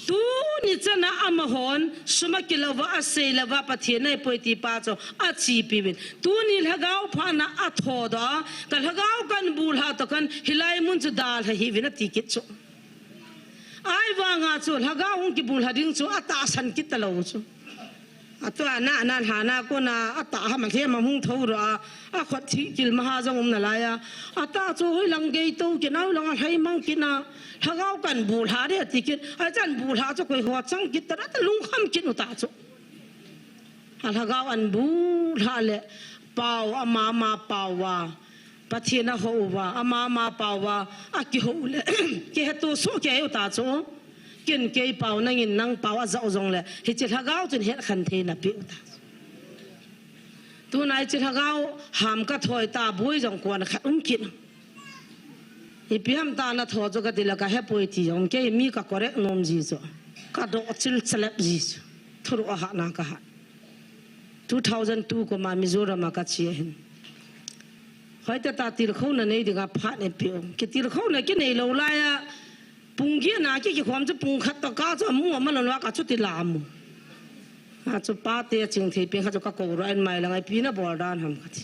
tu ni chana amahon suma kila wa asei la wa pathe nai poiti pa chu a chi pi bin tu ni lagau phana a thoda kal lagau kan bul ha to kan hilai mun chu dal ha hi vina ti kit chu ai wanga chu haga hung ki bul hading chu ata san ki talo chu atwa na hana ko na ata ha ma the ma hung tho ra a khot thi kil ma ha jong na la ya ata chu hoi lang ge to ki nau lang hai mang ki na haga kan bul ha de ti ki a chan bul ha chu koi ho chang ki ta lung kham ki nu ta chu haga an bul ha le pau ama ma pawa Pathina hova ama pawa aki hole ke to so ke ta cho kin ke pau nang in nang pawa za ozong le hi chi hagao chen he khan the na pi ta tu nai chi hagao ham ka thoi ta bui jong kon kha kin hi piam ta na tho jo ka dila ka he poi ti jong ke mi ka kore nom ji jo ka do chil chalap ji thuru ha na ka 2002 ko ma Mizoram ka chi hin Hoi ta ta tir khâu na nei dinga phat ne pio ki tir khâu na ki nei lo la ya pung ki na ki khom chu pung khat ta ka chu mu ma lo wa ka chu ti lam ha chu pa te ching the pe kha chu ka ko ro an mai la ngai pi na bor dan ham ka ti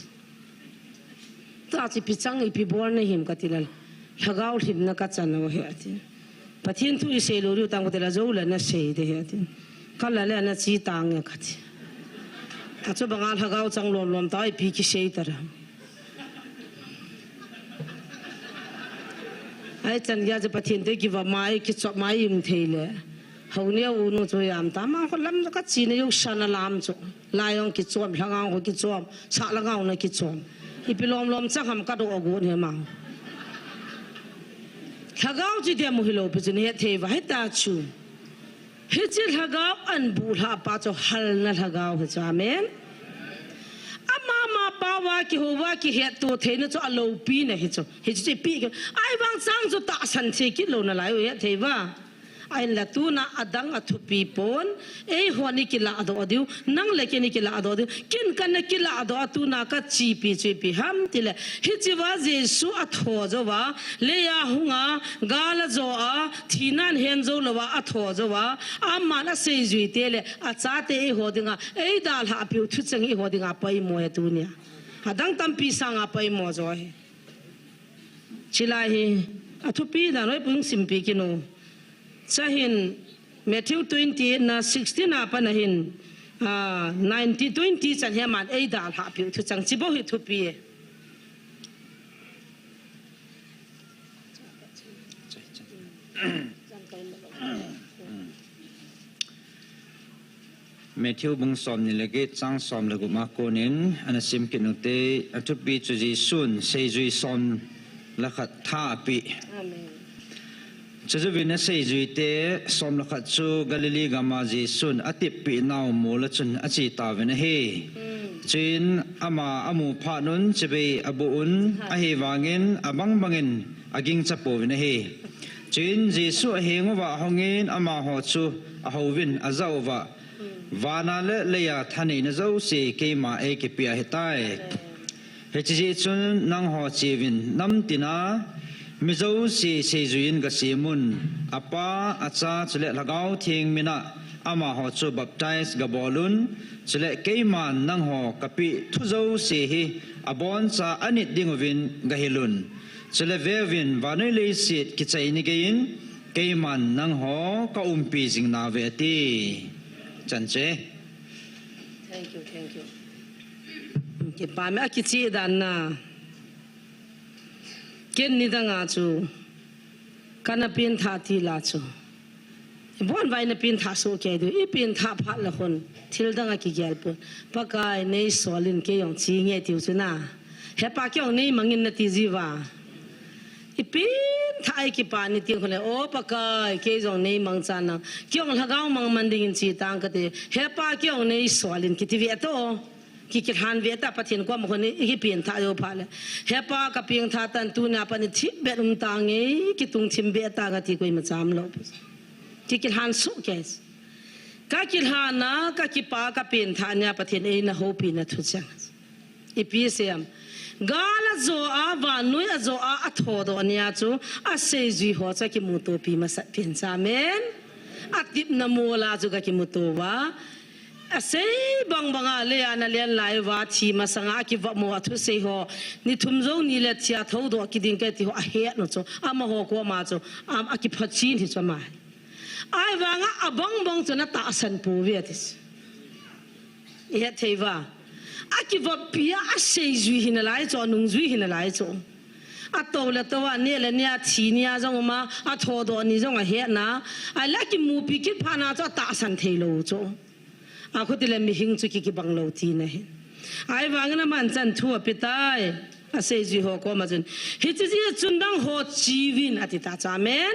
ta chi pi chang I pi bor na him ka ti la lagau him na ka chan no he ati pathin tu I se lo ru tang ko te la zo la na se de he ati ka la la na chi tang e ka ti ta chu bangal lagau chang lom ta I pi ki se ta ra ai chan ya je pathin te ki wa mai ki chop mai im theile haunia u nu chu yam ta ma ko lam ka chi ne yu sana lam chu layong ki chom hanga ko ki chom sa la ngau na ki chom I pilom lom cha ham ka do ogu ne ma thagau ji de mu hilo pu ne the wa ta chu he chi thagau an bu ha pa chu hal na thagau he cha amen ama pawa ki howa ki he to the na chu alo pi na he chu pi ai wang sang chu ta san che ki lo na lai he the wa ai la tu na adang athu pi pon ei honi ki la do diu nang le ki ni ki la do diu kin kan na ki la do tu na ka chi pi ham ti le hi chi wa jesu atho jo wa le ya hunga gal zo a thinan hen zo lo wa atho jo wa amma na se zui te le a cha te e ho dinga ei dal ha pi thu chang I ho dinga pai mo e tu nia adang tam pi sang a pai mo zo he chilai hi athu pi da noi pung sim pi ki no Sahin Matthew 20 na 16 apa na hin 90-20 chan hiaman ei dal ha pi thu chang chi bo hi thu pi Matthew bung som ni lege chang som le gu ma ko nin ana sim ki no te athu pi chu ji sun sei jui som la khat tha pi amen Chazuvina say juite som la khat chu Galilee gama ji sun atip pi naw mo la chun achi ta vena he chin ama amu pha nun chebe abuun a he wangin abang bangin aging chapo vena he chin Jesu a hengowa hongin ama ho chu a hovin azawa wana le leya thani na zo se ke ma e ke pia hetai he chi chun nang ho chivin nam tina Mizo si juin ga simun apa acha chule lagau thing mina ama ho chu baptize ga bolun chule keiman nang ho kapi thuzo si hi abon cha anit dingwin ga hilun chele vevin vanoi le sit ki chai ni gein keiman nang ho ka umpi jing na ve ti chan che thank you ki pa me ki chi dan na ken ni dang a chu kana pin tha ti la chu bon vai na pin tha so ke do I pin tha phat la khon thil dang a ki gyal pon pakai nei solin ke yong chi nge tiu chu na he pa kyong nei mangin na ti jiwa I pin tha ai ki pa ni ti khole o pakai ke jong nei mang chan na kyong lagaw mang manding chi tang ka te he pa kyong nei solin ki ti vi to ki ki han ve ta pathin ko mo khone hi pin tha yo pha le he pa ka ping tha tan tu na pa ni thi be rum tang e ki tung thim be ta ga ti koi ma cham lo ki ki han su kes ka ki han na ka ki pa ka pin tha nya pathin e na ho pi na thu chang I pi sem gala zo a va noi a zo a tho do ania chu a se ji ho cha ki mu to pi ma sa pin cha men a tip na mo la chu ka ki mu to wa sei bang banga le ana len lai wa thi ma sanga ki wa mo thu sei ho ni thum zo ni le chia tho do ki ding ke ti ho a he no cho ama ho ko ma cho am a ki phachi ni cho ma ai wa nga abang bang cho na ta san pu ve tis ye thei wa a ki wa pia a sei zui hin lai cho nung zui hin lai cho a to le to wa ne le ne a thi ni a jong ma a tho do ni jong a he na ai la ki mu pi ki pha na cho ta san thei lo cho aku tile mihing chu ki bang lo ti na he ai wang na man chan thu pi tai a se ji ho ko ma chen hi chi ji chun dang ho chi win ati ta cha men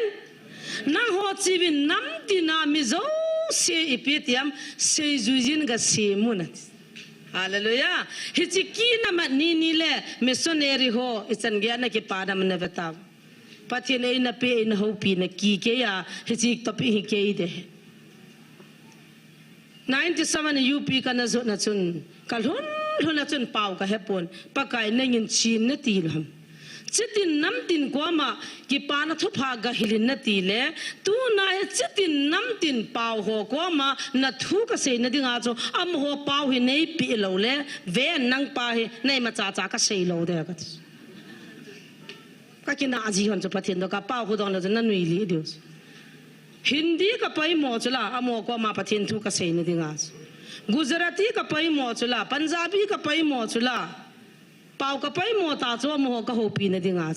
nang ho chi win nam ti na mi zo se I pi tiam se ju jin ga se mun hallelujah hi chi ki na ma ni le missionary ho ichan gya na ki pa na man beta pathin ei na pe in ho pi na ki ke ya hi chi to pi hi ke de 97 UP kana zo na chun kalhun huna chun pau ka hepon pakai nengin chin na ti lam chitin nam tin kwama ki pana thu pha ga hilin na ti le tu na he chitin nam tin pau ho kwama na thu ka se na dinga cho am ho pau hi nei pi lo le ve nang pa hi nei ma cha cha ka sei lo de ka ki na ji hon cho pathin do ka pau ho dong na na nui li dios Hindi ka pai mo chula amo ko ma pathin thu ka sei ni dinga Gujarati ka pai mo chula Punjabi ka pai mo chula pau ka pai mo ta cho mo ka ho pi ni dinga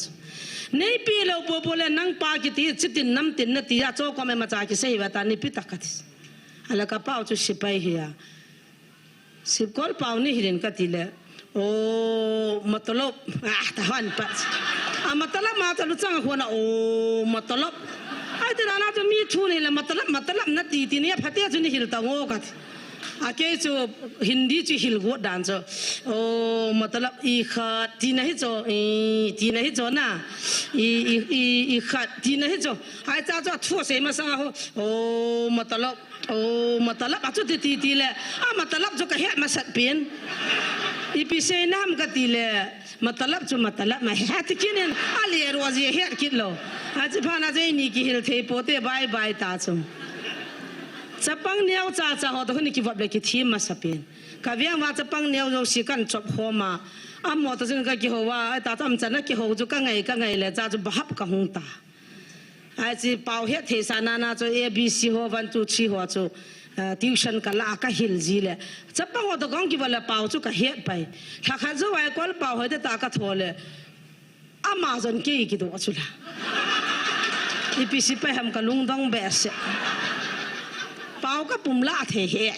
nei pi lo po po le nang pa ki ti chitin nam tin na ti ya cho ko me ma cha ki sei wa ta ni pi ta ka ti ala ka pau chu sipai hi ya sip kol pau ni hirin ka ti le o matlab ta han pa a matlab ma ta lu chang ho na o matlab ai te rana to mi thu ni la matlab na ti ti ne phate chu ni hil ta ngo ka a ke chu hindi chu hil go dan cho o matlab I kha ti nahi cho ti nahi cho na I kha ti nahi cho ai cha cho thu se ma sang ho o matlab a chu ti ti le a matlab cho ka he ma sat pin I pi se nam ka ti le matlab chu matlab ma hat kinen ali rozi he kit lo आज फाना जे नि की हिल थे पोते bye bye ता चुम चपंग नेव चा चा हो तो नि की वबले की थी मा सपेन का व्यंग वा चपंग नेव जो सिकन चप हो मा आ मो तो जन का की हो वा ता तम चना की हो जो का ngai le cha जो bahap ka hung ta ai chi pau he the sa na na cho abc ho 1 2 3 ho cho tuition ka la ka hil ji le chapang ho to gong ki wala pau chu ka he pai kha kha zo wai kol pau ho ta ka thole Amazon ke ki do chula IPC pe ham ka lung dong bes pau ka pum la the he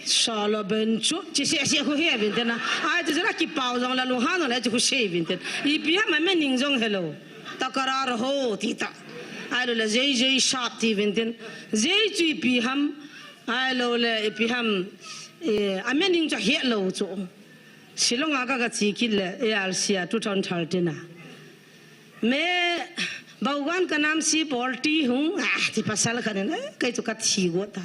sala ben chu chi se ko he bin na ai te jara ki pau jong la lu ha no la chu se bin ten IPC ma men ning jong hello takarar ho ti ta ai lo la jei sharp ti bin ten jei chi pi ham ai lo le pi ham a men ning cha he lo chu Silong aga ka chikil ARC 2013 na मैं भगवान का नाम से बोलती हूँ पसल करने कई तो का थी वो था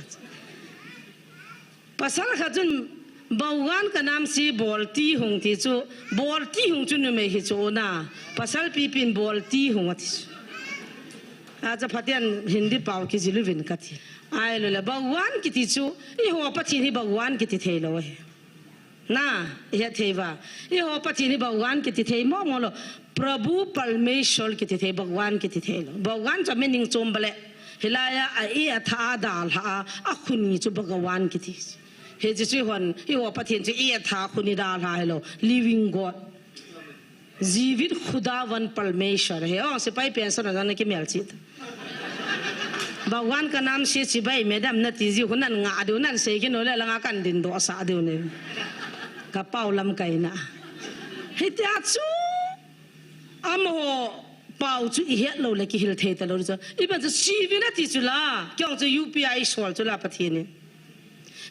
पसल खजुन भगवान का नाम से बोलती हूँ थी जो चुन में ही जो ना पसल पीपिन बोलती हूँ आज फतेन हिंदी पाव की जिलु विन का थी आये लो भगवान की थी जो ये हो पची ही भगवान की थी थे लो है ना ये थे वा ये हो पति ने भगवान के थे मोलो प्रभु परमेश्वर के थे भगवान के थे भगवान जब में निंग चोम बले हिलाया ये था दाल हा अखुनी जो भगवान के थी हे जिसे हन ये हो पति ने ये था खुनी दाल हा हेलो लिविंग गॉड जीवित खुदावन परमेश्वर है और सिपाही पेंशन जाने की मिलती भगवान का नाम से सिपाही मैडम नतीजी को नन आदो नन से कि नोले लगा कर दिन दो सादो ने का पाउलम कहना हित्याचु अमो पाउचु ये लो लेके हिल थे तलो जो इबन जो सीवी ना तीचुला क्यों जो UPI सोल चुला पथिये ने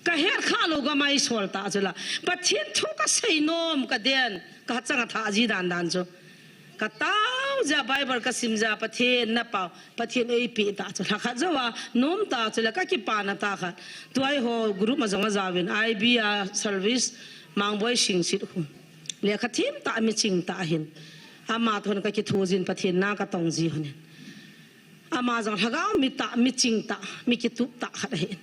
का हेर खा लोगा माई सोल ता चुला पथिये थो का सही नोम का देन का चंगा था अजी दान दान जो का ताऊ जा बाइबल का सिमजा पथिये न पाओ पथिये ए पी ता चुला का जो वा नोम ता चुला का की पाना ता का तो आई हो ग्रुप में जंगा जाविन IBR सर्विस मांग बॉय सिंग सिट हूँ लेखा थीम ता में चिंग ता हिन आमा तो न का कि थोजिन पथिये ना का तोंजी हने आमा जंग हगाओ मिता मिचिंग ता मिकितुप ता हरे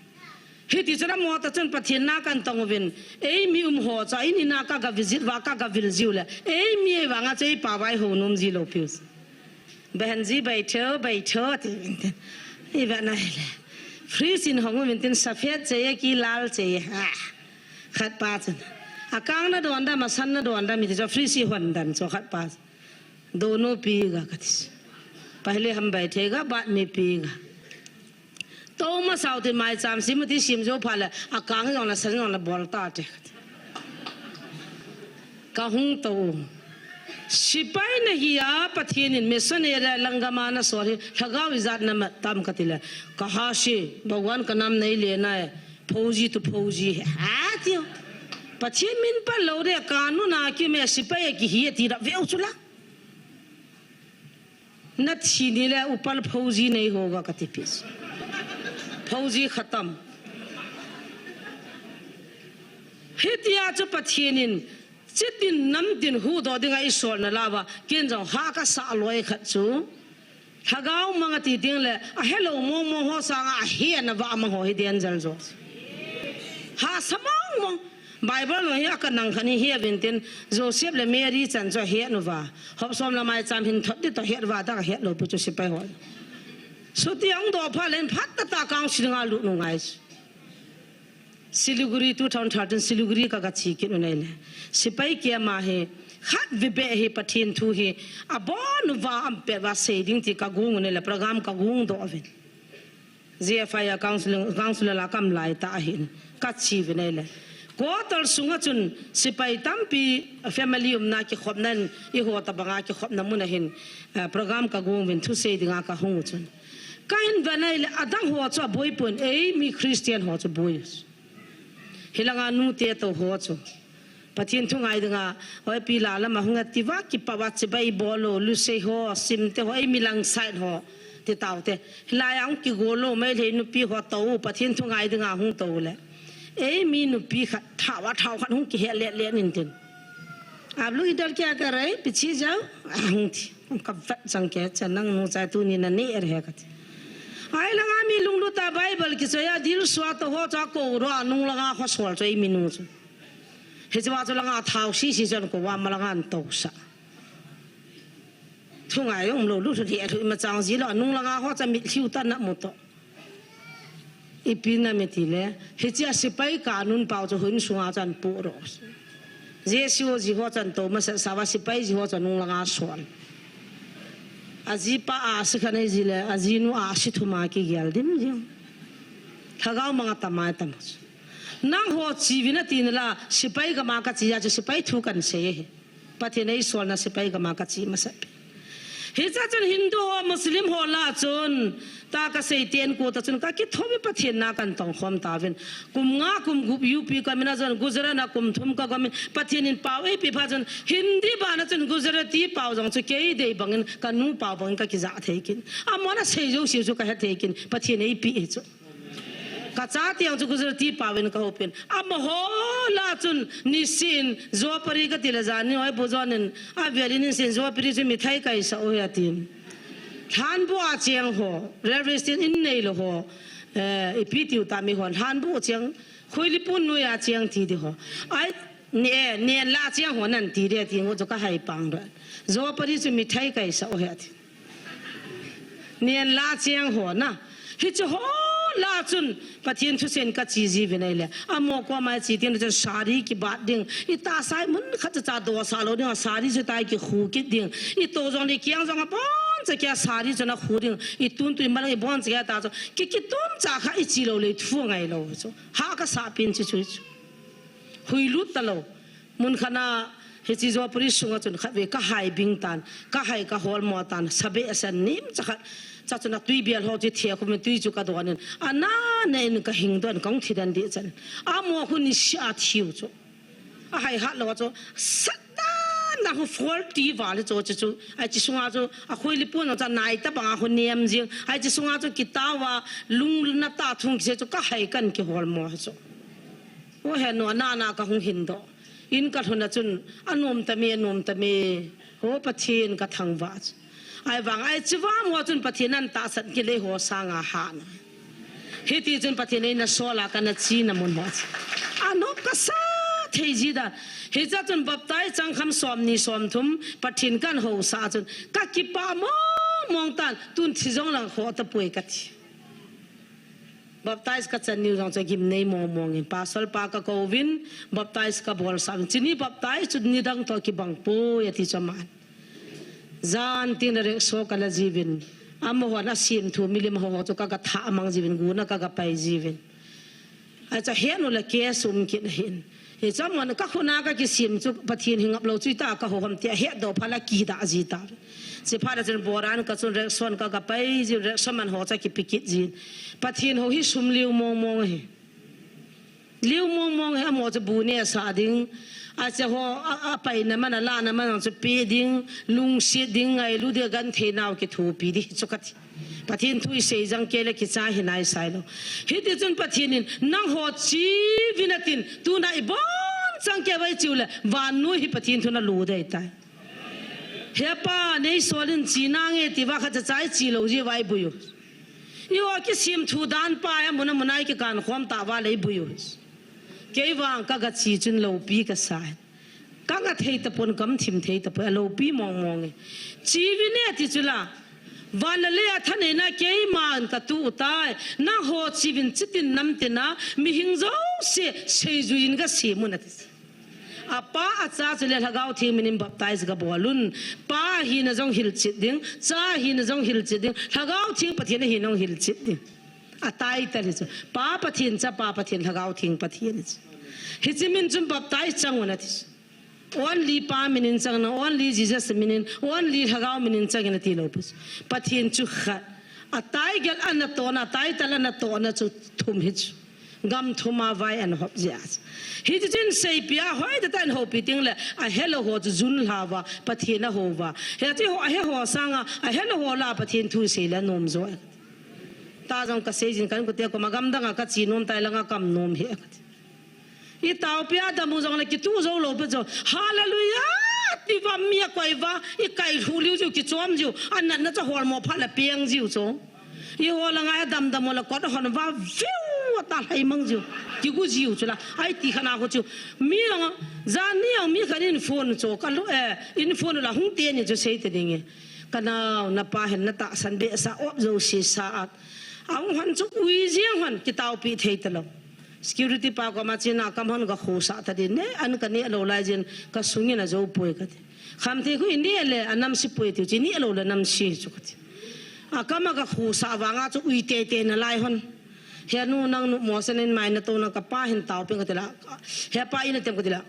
हिती चला मोता चन पथिये ना का तोंगविन ए मी हो चा इनी ना का विजिट वाका का विलजिउले ए मी वांगा चे पावाई हो नुम जी लोपिउस बहन जी बैठो बैठो ये बना है फ्री सिन होंगे विंतिन सफेद चाहिए कि लाल चाहिए हाँ खत पाचन अकांग ना दोंडा मसन ना दोंडा मिटे जो फ्री सी होंडन जो खत पाच दोनों पीगा कतिस पहले हम बैठेगा बाद में पीगा तो मसाउते माय चाम सिमती सिमजो फाले अकांग जोना सन जोना बोलता आते कहूँ तो सिपाही नहीं आ पथियन में सनेरा लंगमाना सोहे लगाव इजाद न तम कतिले कहा से भगवान का नाम नहीं लेना है फौजी तो फौजी है आतियो पथियन मिन पर लौरे कानून आके में सिपाही की ही तीरा वे उचला न छीनीले ऊपर फौजी नहीं होगा कति पीस फौजी खत्म हितिया जो पथियन चितिन नम दिन हु दो दिंगा ईश्वर न लावा केंजो हा का सालोय खचु हगाव मंगति दिंगले हेलो मो मो हो सांगा हे न बा म हो हे देन जल जो हा समंग मो बाइबल नो या का नंग खनी हे विंतिन जोसेफ ले मेरी चन जो हे नु बा हब सोम ल माय चाम हिन थति तो हे वा दा हे लो पुचु सिपाई हो सुतियांग दो फालेन फत ता कांग सिंगा लु नु गाइस सिलीगुड़ी 2013 सिलीगुड़ी का गच्छी के उन्हें सिपाही किया माहे हाथ विबे है पठिन थू है अबोन वाम पे वासे दिन ती का गुंग ने प्रोग्राम का गुंग दो अवे JFI काउंसिल ला कम लाइता है कच्छी विने ले को तर सुंगा चुन सिपाही तंपी फैमिली उमना के खबनन ये हो तबंगा के खबन मुनहिन प्रोग्राम का गुंग विन थू से दिगा का हुं चुन काइन बनाइल अदंग हो च बोयपुन ए मी क्रिश्चियन हो च बोयस हिलंगा नु ते तो हो चो पथिन थु ngai danga oi pila la ma hunga tiwa ki pawa che bai bolo lu se ho sim te ho ai milang side ho te taw te la yang ki golo mai le nu pi ho to pathin thu ngai danga hung to le ei mi nu pi kha thawa thaw khan hung ki he le le nin tin आप लोग इधर क्या कर रहे पीछे जाओ हूं थी कब संके चनंग नु चाहे तू नी ने रहे कते आई लगा मी लुंगलु ता बाइबल की सोया दिल स्वात हो चा को रो नु लगा हो सोल चई मिनु छु हेजवा च लगा थाउ सी सी जन को वा मलगा तो सा थुंगा यong लो लु थि अथु म चांग जी ल नु लगा हो चा मि थिउ त न मो तो इपिना मेतिले हेचिया सिपाही कानून पाउ च हुन सुआ जन पोरो जेसिओ जी हो जन तो म सावा सिपाही जी हो च नु लगा सोल अजी पा आस खने जिले अजीनु आशी थुमा की गेल दिम जी थगाव मंगा तमाय तम नंग हो जीविना तीनला सिपाही का मा का चिया जो सिपाही थु कन से है पथे नहीं सोलना सिपाही का मा का ची मसप हिजा चन हिंदू हो मुस्लिम हो ला चुन ता का से तेन को त चुन का कि थोबे पथे ना कन तंग खम तावेन कुमंगा कुम गुप यूपी का मिना जन गुजरात ना कुम थुम का गमिन पथे निन पावे पिफा जन हिंदी बाना चन गुजराती पाव जंग च के दे बंगन का नु पाव बंग का कि जा थे किन आ मना से जो का थे किन पथे नहीं पी छ कचाती अंग गुजराती पावन का ओपन अब हो लाचुन निसिन जो परी का तिला जाने होय बुजोनन आ वेलिन से जो परी से मिठाई का ऐसा हो यातीन थान बो आचेंग हो रेलवे स्टेशन इन नहीं लो हो इपीती उतामी हो थान बो चेंग खोइली पुन नो या चेंग थी दे हो आई 年拉江河难地的听我就个害帮的，若不是就没太改少下的。年拉江河那，他就好拉准，把天出现个机器回来了，啊，莫过买几天就沙里去拔定，一大塞门看着咋多沙路的，沙里就带去湖给定，一多种的江上啊，帮着给沙里就那湖定，一吨吨把那个帮着给打着，给吨咋看一几路来土挨路着，哈个沙边就就。回路的喽，门看那，迄只做不哩送啊，就为个海冰蛋，个海个好毛蛋，特别是你们这个，这就那对边好就贴，我们对就个多呢，啊那个行动讲提人的真，啊莫可你下跳着，啊还哈了就，实在那个佛地话的做就，哎就送啊就，啊回里半那在哪一搭帮啊回念经，哎就送啊就吉他话，龙那大通些就个海干个好毛做。我还诺那个红hin到，因个他那阵啊弄得me，我不听个汤话子，哎王哎这话我阵不听那大神给你和尚啊哈呢，迄地阵不听你那说了个那鸡那么话子，啊那个啥提起的，迄只阵不带张看算你算通，不听干后啥阵，个几把忙单，顿其中人活得不会个提。baptize ka chan niu jong cha gim nei mo mong in pasal pa ka kovin baptize ka bol sam chini baptize chud ni dang to ki bang po ya ti chaman zan tin re so kala jibin amo wa na sim thu milim ho to ka tha mang jibin gu na ka pai jibin a cha hen la ke sum ki hin he cham wan ka khuna ka ki sim chu pathin hingap lo chui ta ka ho ham te he do phala ki da ji ta se phara chen boran ka chun re son ka pai ji re saman ho cha ki pikit ji pathin ho hi sum liu mong he amo cha bu ne sa ding a cha ho a pai na man la na man cha pe ding lung si ding ai lu de gan the naw ki thu pi di chukat pathin thui se jang ke le ki cha hi nai sai lo hi de chun pathin nang ho chi vinatin tu na i bon chang ke bai chu le van nu hi pathin thu na lu dai tai he pa nei solin chi na nge ti wa kha cha chai chi lo ji vai bu yu yo ki sim thu dan pa ya mun munai ki kan khom ta wa le bu yu ke wang ka ga chi chun lo pi ka sai ka ga thei ta pon kam thim thei ta pa lo pi mong chi vi ne ti chula van le a thane na ke man ka tu tai na ho chi vin chitin nam te na mi hing zo se ju in ga se mun ati apa acha chule lagau thi minim baptize ga bolun pa hi na jong hil chit ding cha hi na jong hil chit ding lagau thi pathin hi nong hil chit ding atai ta chu pa pathin cha pa pathin lagau thing pathin hi chimin chum baptize chang wana thi only pa minin chang na only Jesus minin only lagau minin chang na ti lo pus pathin chu kha atai gel an to na tai tal na to na chu thum hi gam thuma vai an hop jas hi jin sei pia hoi da tan hopi ting le a hello ho jun lawa pathina hova he ti ho he ho sanga a hello ho la pathin thu se la nom zo ta jong ka se jin kan ko te ko magam da ka chi nom tai la nga kam nom he i tau pia da mu jong le ki tu zo lo pe zo hallelujah ti va mi ko va i kai hu liu ju ki chom ju an na cha hol mo pha la piang jiu zo i ho la nga dam dam la ko hon va viu ta hai mang ju ki gu jiu chula ai ti khana ko chu mi la za ni ang mi khanin phone cho ka lu in phone la hung te ni ju sei te ding kana na pa hen na ta san be sa op zo si sa ang han chu ui jiang han ki tau pi thei ta lo security pa ko ma china kam han ga khu sa ta din ne an ka ni lo lai jin ka sungi na zo poi ka kham the ku ni le anam si poi ti chi ni lo le nam si chu ka a kama ka khu sa wa nga chu ui te te na lai hon he nu nang nu mo sen mai na to na ka pa hin tau pe ka tela he pa ina tem ka tela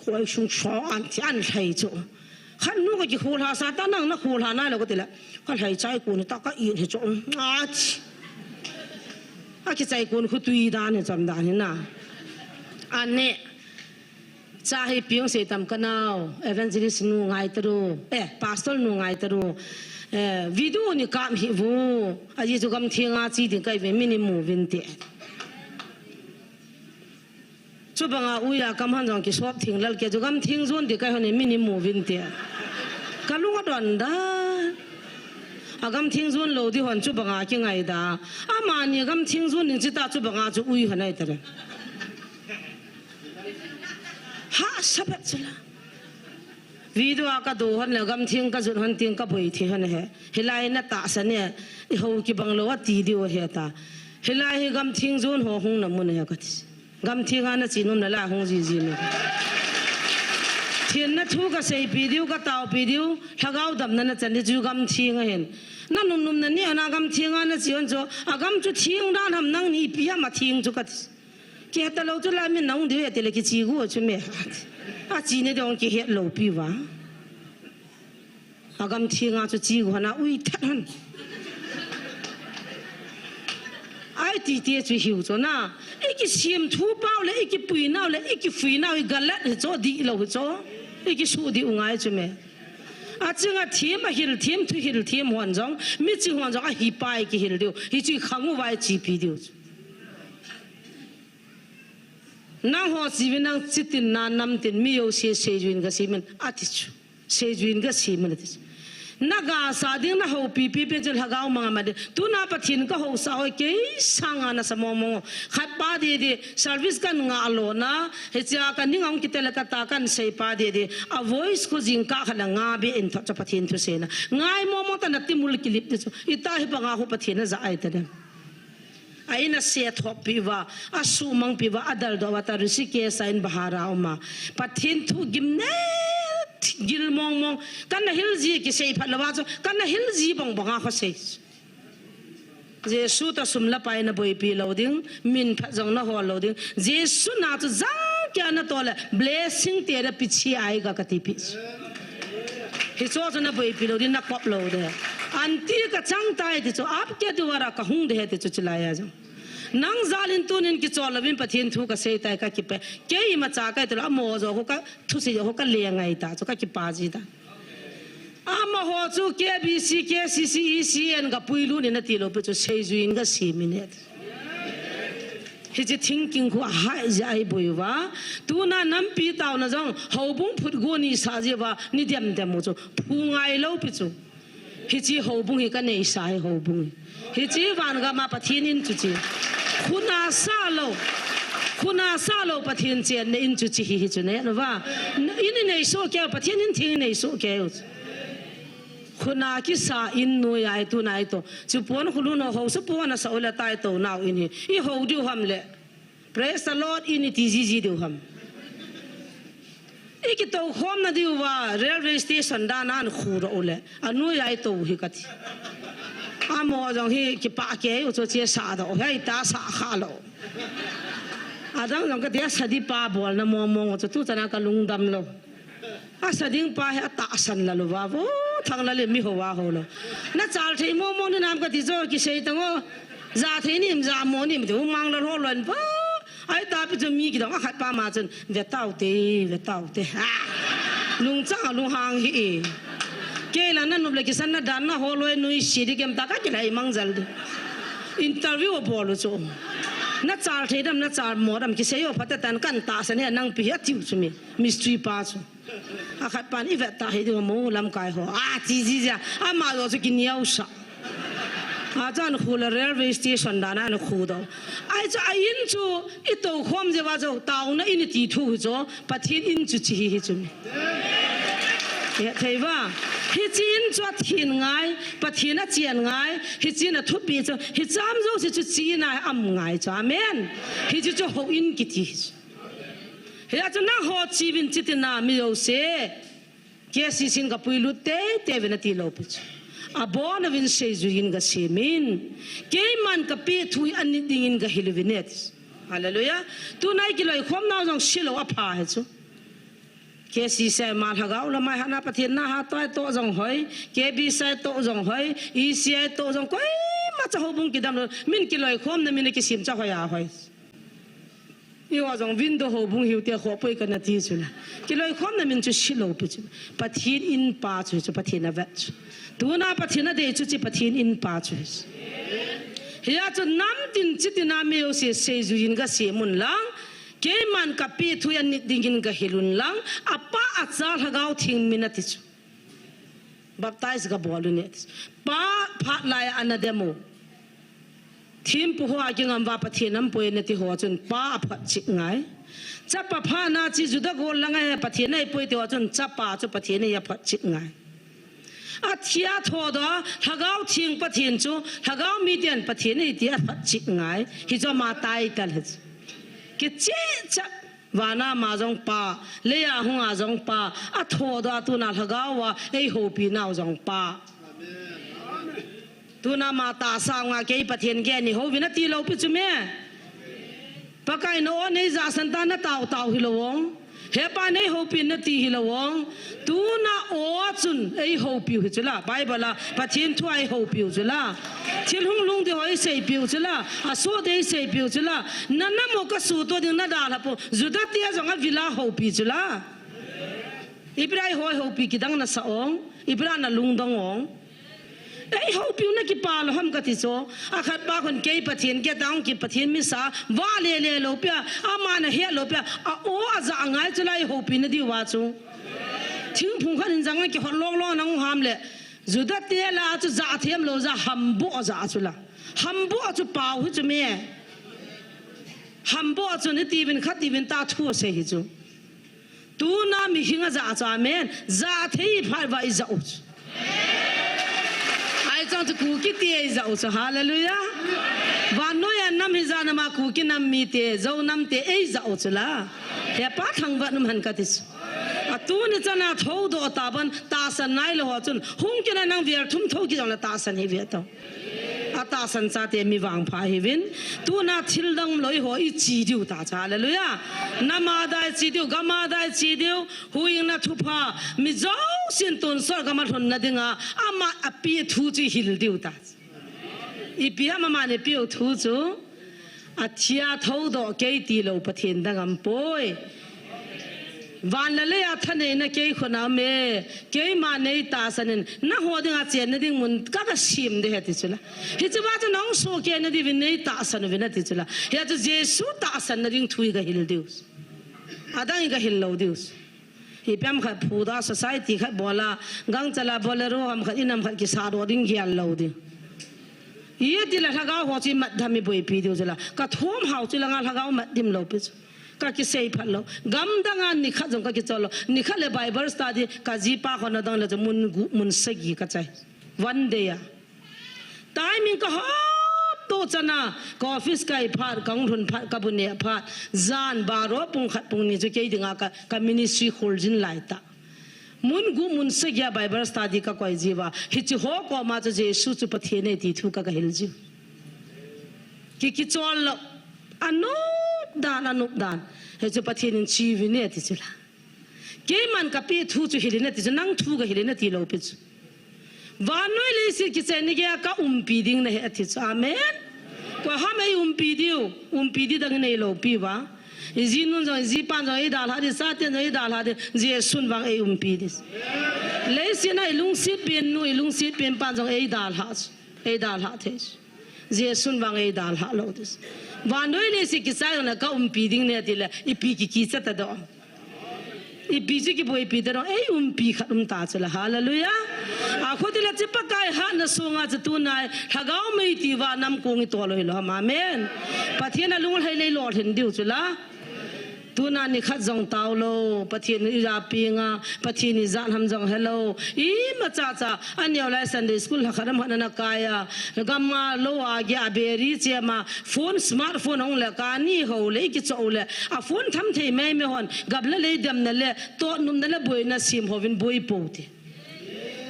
ko shung sho an ti an thai chu khan nu ko ji khu la sa ta nang na khu la na lo ka tela khan hai chai ku ni ta ka i he chu a chi a ki chai ku khu tui da ne cham da ni na an ne cha hi piong se tam ka nau evangelist nu ngai tru pastor nu ngai tru video ni kam hi vu aji chu kam thinga chi din kai ve mini mu vin te chu banga uya kam han jong ki sop thing lal ke chu kam thing zon di kai hone mini mu vin te kalunga don da agam thing zon lo di hon chu banga ki ngai da ama ni gam thing zon ni chi ta chu banga chu ui hanai ta ha sabet chula video ka do han la gam thing ka jun han ting ka boi thi han he hilai na ta sa ne I ho ki banglo wa ti dio he ta hilai gam thing zun ho hung na mun he ka ti gam thing ana chinum na la hung ji ji ne thiên na thu ka sei video ka tao video thagau dam na chan ni ju gam thing a hen na num num na ni ana gam thing ana chion cho agam chu thing dan ham nang ni pi ma thing chu ka ke ta lo chu la mi nang de te le ki chi gu chu me a chi ne dong ki het lo pi wa agam thing a chu chi gu na ui that han ai ti ti chu hiu cho na iki sim thu pao le iki pui nau le iki fui nau I galat he cho di lo cho iki su di ungai chu me a chinga thim a hil thim thu hil thim hon jong mi chi hon jong a hi pai ki hil dio hi chi khangu wai chi pi dio nang ho si vin nang chitin na nam tin mi yo se juin ga simen atichu se juin ga simen atichu naga sading na ho pi pi pe jul hagau manga ma de tu na pathin ka ho sa oi ke sanga na samomo khat pa de service kan nga alo na he cha kan ningong kitela ka ta kan sei pa de a voice ko jing ka khala nga be in tha pathin thu se na ngai momo ta na timul kilip de ita hi pa nga ho pathin na za ai ta de aina se thop piwa asu mang piwa adal do wata risi ke sain bahara oma pathin thu gimne gil mong mong kan na hilji ki sei phalawa cho kan na hilji bang banga kho sei jesu ta sumla pai na boi pi loading min pha jong na ho loading jesu na to jang kya na tole blessing tera pichi ai ga kati pi hi cho na boi pi loading na kop lo de anti ka chang tai ti cho ap ke duwara ka hung de he ti cho chilaya jang nang zalin tunin ki cholawin pathin thu ka sei tai ka ki pe ke I ma cha ka to amo zo ho ka thu si ho ka le ngai ta cho ka ki pa ji ta ama ho chu ke bc ke cc ecn ga puilu ni na ti lo pe cho sei juin ga si minute he je thinking ko hai jai boiwa tu na nam pi taw na jong ho bung phut go ni sa je wa ni dem dem mo cho phu ngai lo pi chu he chi ho bung hi ka nei sai ho bung he chi van ga ma pathin in chu chi khuna sa lo pathin chen ne in chu chi hi chu ne no wa in nei so ke pathin in thing nei so ke khuna ki sa in no yai tu nai to chu pon khulu no ho so pon na sa ola tai to now in I ho du ham le praise the lord in ti ji ji du ham iki to khom na diu wa railway station da nan khu ro le anu yai to hi ka ti amo jong hi ki pa ke u cho che sa do hei ta sa kha lo adang jong ka dia sadi pa bol na mo mo cho tu chana ka lung dam lo a sading pa he ta san la lo wa wo thang la le mi ho wa ho lo na chal thei mo mo ni nam ka ti zo ki sei tang o za thei ni za mo ni du mang la ho lon pa ai ta pi cho mi ki dong a khat pa ma chen ve tao te ha lung cha lung hang hi ke la na no le ki san na dan na ho loi nui si di kem ta ka ki lai mang jal du interview bo lo cho na char thei dam na char mo dam ki sei o phata tan kan ta san he nang pi ha tiu chu mi mystery pa chu a khat pan I ve ta he du mo lam kai ho a ji ji ja a ma lo chu ki niau sa a chan khu la railway station da na khu do ai cha in chu I to khom je wa jo taw na in ti thu cho pathin in chu chi hi chu mi ye thei wa hi chin cho thin ngai pathin a chian ngai hi chin a thu pi cho hi cham zo se chu chi na am ngai cha amen hi chu cho ho in ki ti he a chu na ho chi bin chi ti na mi yo se ke si sing ka puilu te ve na ti lo pu a bon vin se ju in ga se min ke man ka pe thui an ni ding in ga hilvinet hallelujah tu nai ki loi khom na jong silo a pha he chu ke si se ma thagau la mai hana pathin na ha toi to jong hoi ke bi sai to jong hoi I si ai to jong koi ma cha ho bung ki dam min ki loi khom na min ki sim cha hoya hoi I wa jong window ho bung hiu te ho poi ka na ti chu ki loi khom na min chu silo pu chu pathin in pa chu pathin na vet tu na pathin na de chu chi pathin in pa chu hiya chu nam tin chi tin na me o se ju in ga se mun lang ke man ka pi thu yan dingin ga hilun lang apa achar hagau thing minati chu baptize ga bolu net pa phat lai ana demo thim pu ho aging am wa pathinam poe ne ti ho chun pa phat chi ngai chấp bà pha na chỉ dù đó gồm là ngay bà thiên này bôi tiêu chân chấp bà cho bà thiên này ya phát chích ngay à thia thô đó thằng gáo thiên bà thiên chú thằng gáo mi tiền bà thiên này thì phát chích ngay thì cho mà tai tal hết cái chế chấp và na mà giống pa lấy à hung à giống pa à thô đó tu na thằng gáo wa ấy hồ pi nào giống pa tu na mà ta sao ngà cái bà thiên kia ni hồ vì nó ti lâu bị chú mẹ bà cái nó này ra sanh ta nó tàu hi lawong he pa nei ho pin na ti hi lawong tu na o chun ei ho piu hi chula bible la pathin thuai ho piu chula thil hung lung de hoi sei piu chula a so de sei piu chula na na mo ka su to ding na da la po juda tia zonga villa ho pi chula ibrai hoi ho pi kidang na saong ibra na lung dong ong ei ho piu na ki pa lo ham ka ti so a khat pa kon ke pathin ke dang ki pathin mi sa wa le lo pya ama na he lo pya a o a za ngai chulai ho pi na di wa chu thing phung khan jang ki hol long lo nang ham le juda te la chu za them lo za ham bo za chula ham bo chu pa hu chu me ham bo chu ni ti bin khat ti bin ta thu se hi chu tu na mi hinga za cha men za thei phai wa i za u ai chang chu ku ki ti ai za u hallelujah wa no ya nam hi za na ma ku ki nam mi te zo nam te ai za u chula he pa thang wa nam han ka ti a tu ni chana tho do ta ban ta san nai lo ho chun hung ki na nang ver thum tho ki jong la ta san hi ve to a ta san cha te mi wang pha hi vin tu na thil dang loi ho i chi diu ta cha hallelujah nama dai chi diu ga ma dai chi diu hu ing na thu pha mi zo sin ton sor ga ma thon na dinga ama a pi thu chi hil diu ta i pi ma ma ne pi thu chu a thia tho do ke ti lo pathin da gam poi van la le a thane na ke khona me ke ma nei ta sanin na ho ding a chen na ding mun ka ka sim de heti chula hi chu ba chu nong so ke na di vin nei ta san vin na ti chula ya chu jesu ta san na ding thui ga hil deus adang ga hil lo deus hi pam kha phuda society kha bola gang chala bolero ham kha inam kha ki sa ro ding gyal lo ding ye ti la ga ho chi mat dhami boi pi deus la ka thom hau chu la nga ga mat dim lo pi ka ki sei phalo gam danga ni kha jong ka ki cholo ni kha le bible study ka ji pa khona dang le mun gu mun sagi ka chai one day ya timing ka ho to chana ka office kai phar kang thun phar ka bune phar zan baro pung khat pung ni je ke dinga ka ministry holding lai ta mun gu mun sagi bible study ka koi jiwa hi chi ho ko ma je jesu chu pathe ne ti thu ka hil ji ki chol ano anup dan he chu pathin chi vi ne ti chula ke man ka pe thu chu hilina ti nang thu ga hilina ti lo pe chu vanoi le si ki chen ni ga ka pi ding na he ti chu amen ko ha mai pi di dang nei lo pi wa ji nun zo ji pan zo i dal ha di sa ten zo i dal ha di je sun wang e pi dis le si na lung si pen nu lung si pen pan zo e dal ha the je sun wang e dal ha lo dis vanoi le si ki sa na ka pi ding ne ti le i pi ki sa ta do i pi ji ki boi pi da e pi khat ta chla hallelujah a khoti la chipa kai ha na sunga chu nai thagau mei ti wa nam ko ngi to lo lo amen pathian lung hai le lo hin diu chula tu na ni khat jong taw lo pathian i ra pi nga pathian ni zan ham jong hello i ma cha cha an yo lai sunday school ha kharam hana na kaya gamma lo a gya beri che ma phone smartphone ong la ka ni ho le ki cho le a phone tham thei me me hon gabla le dam na le to num na le boi na sim hovin boi pote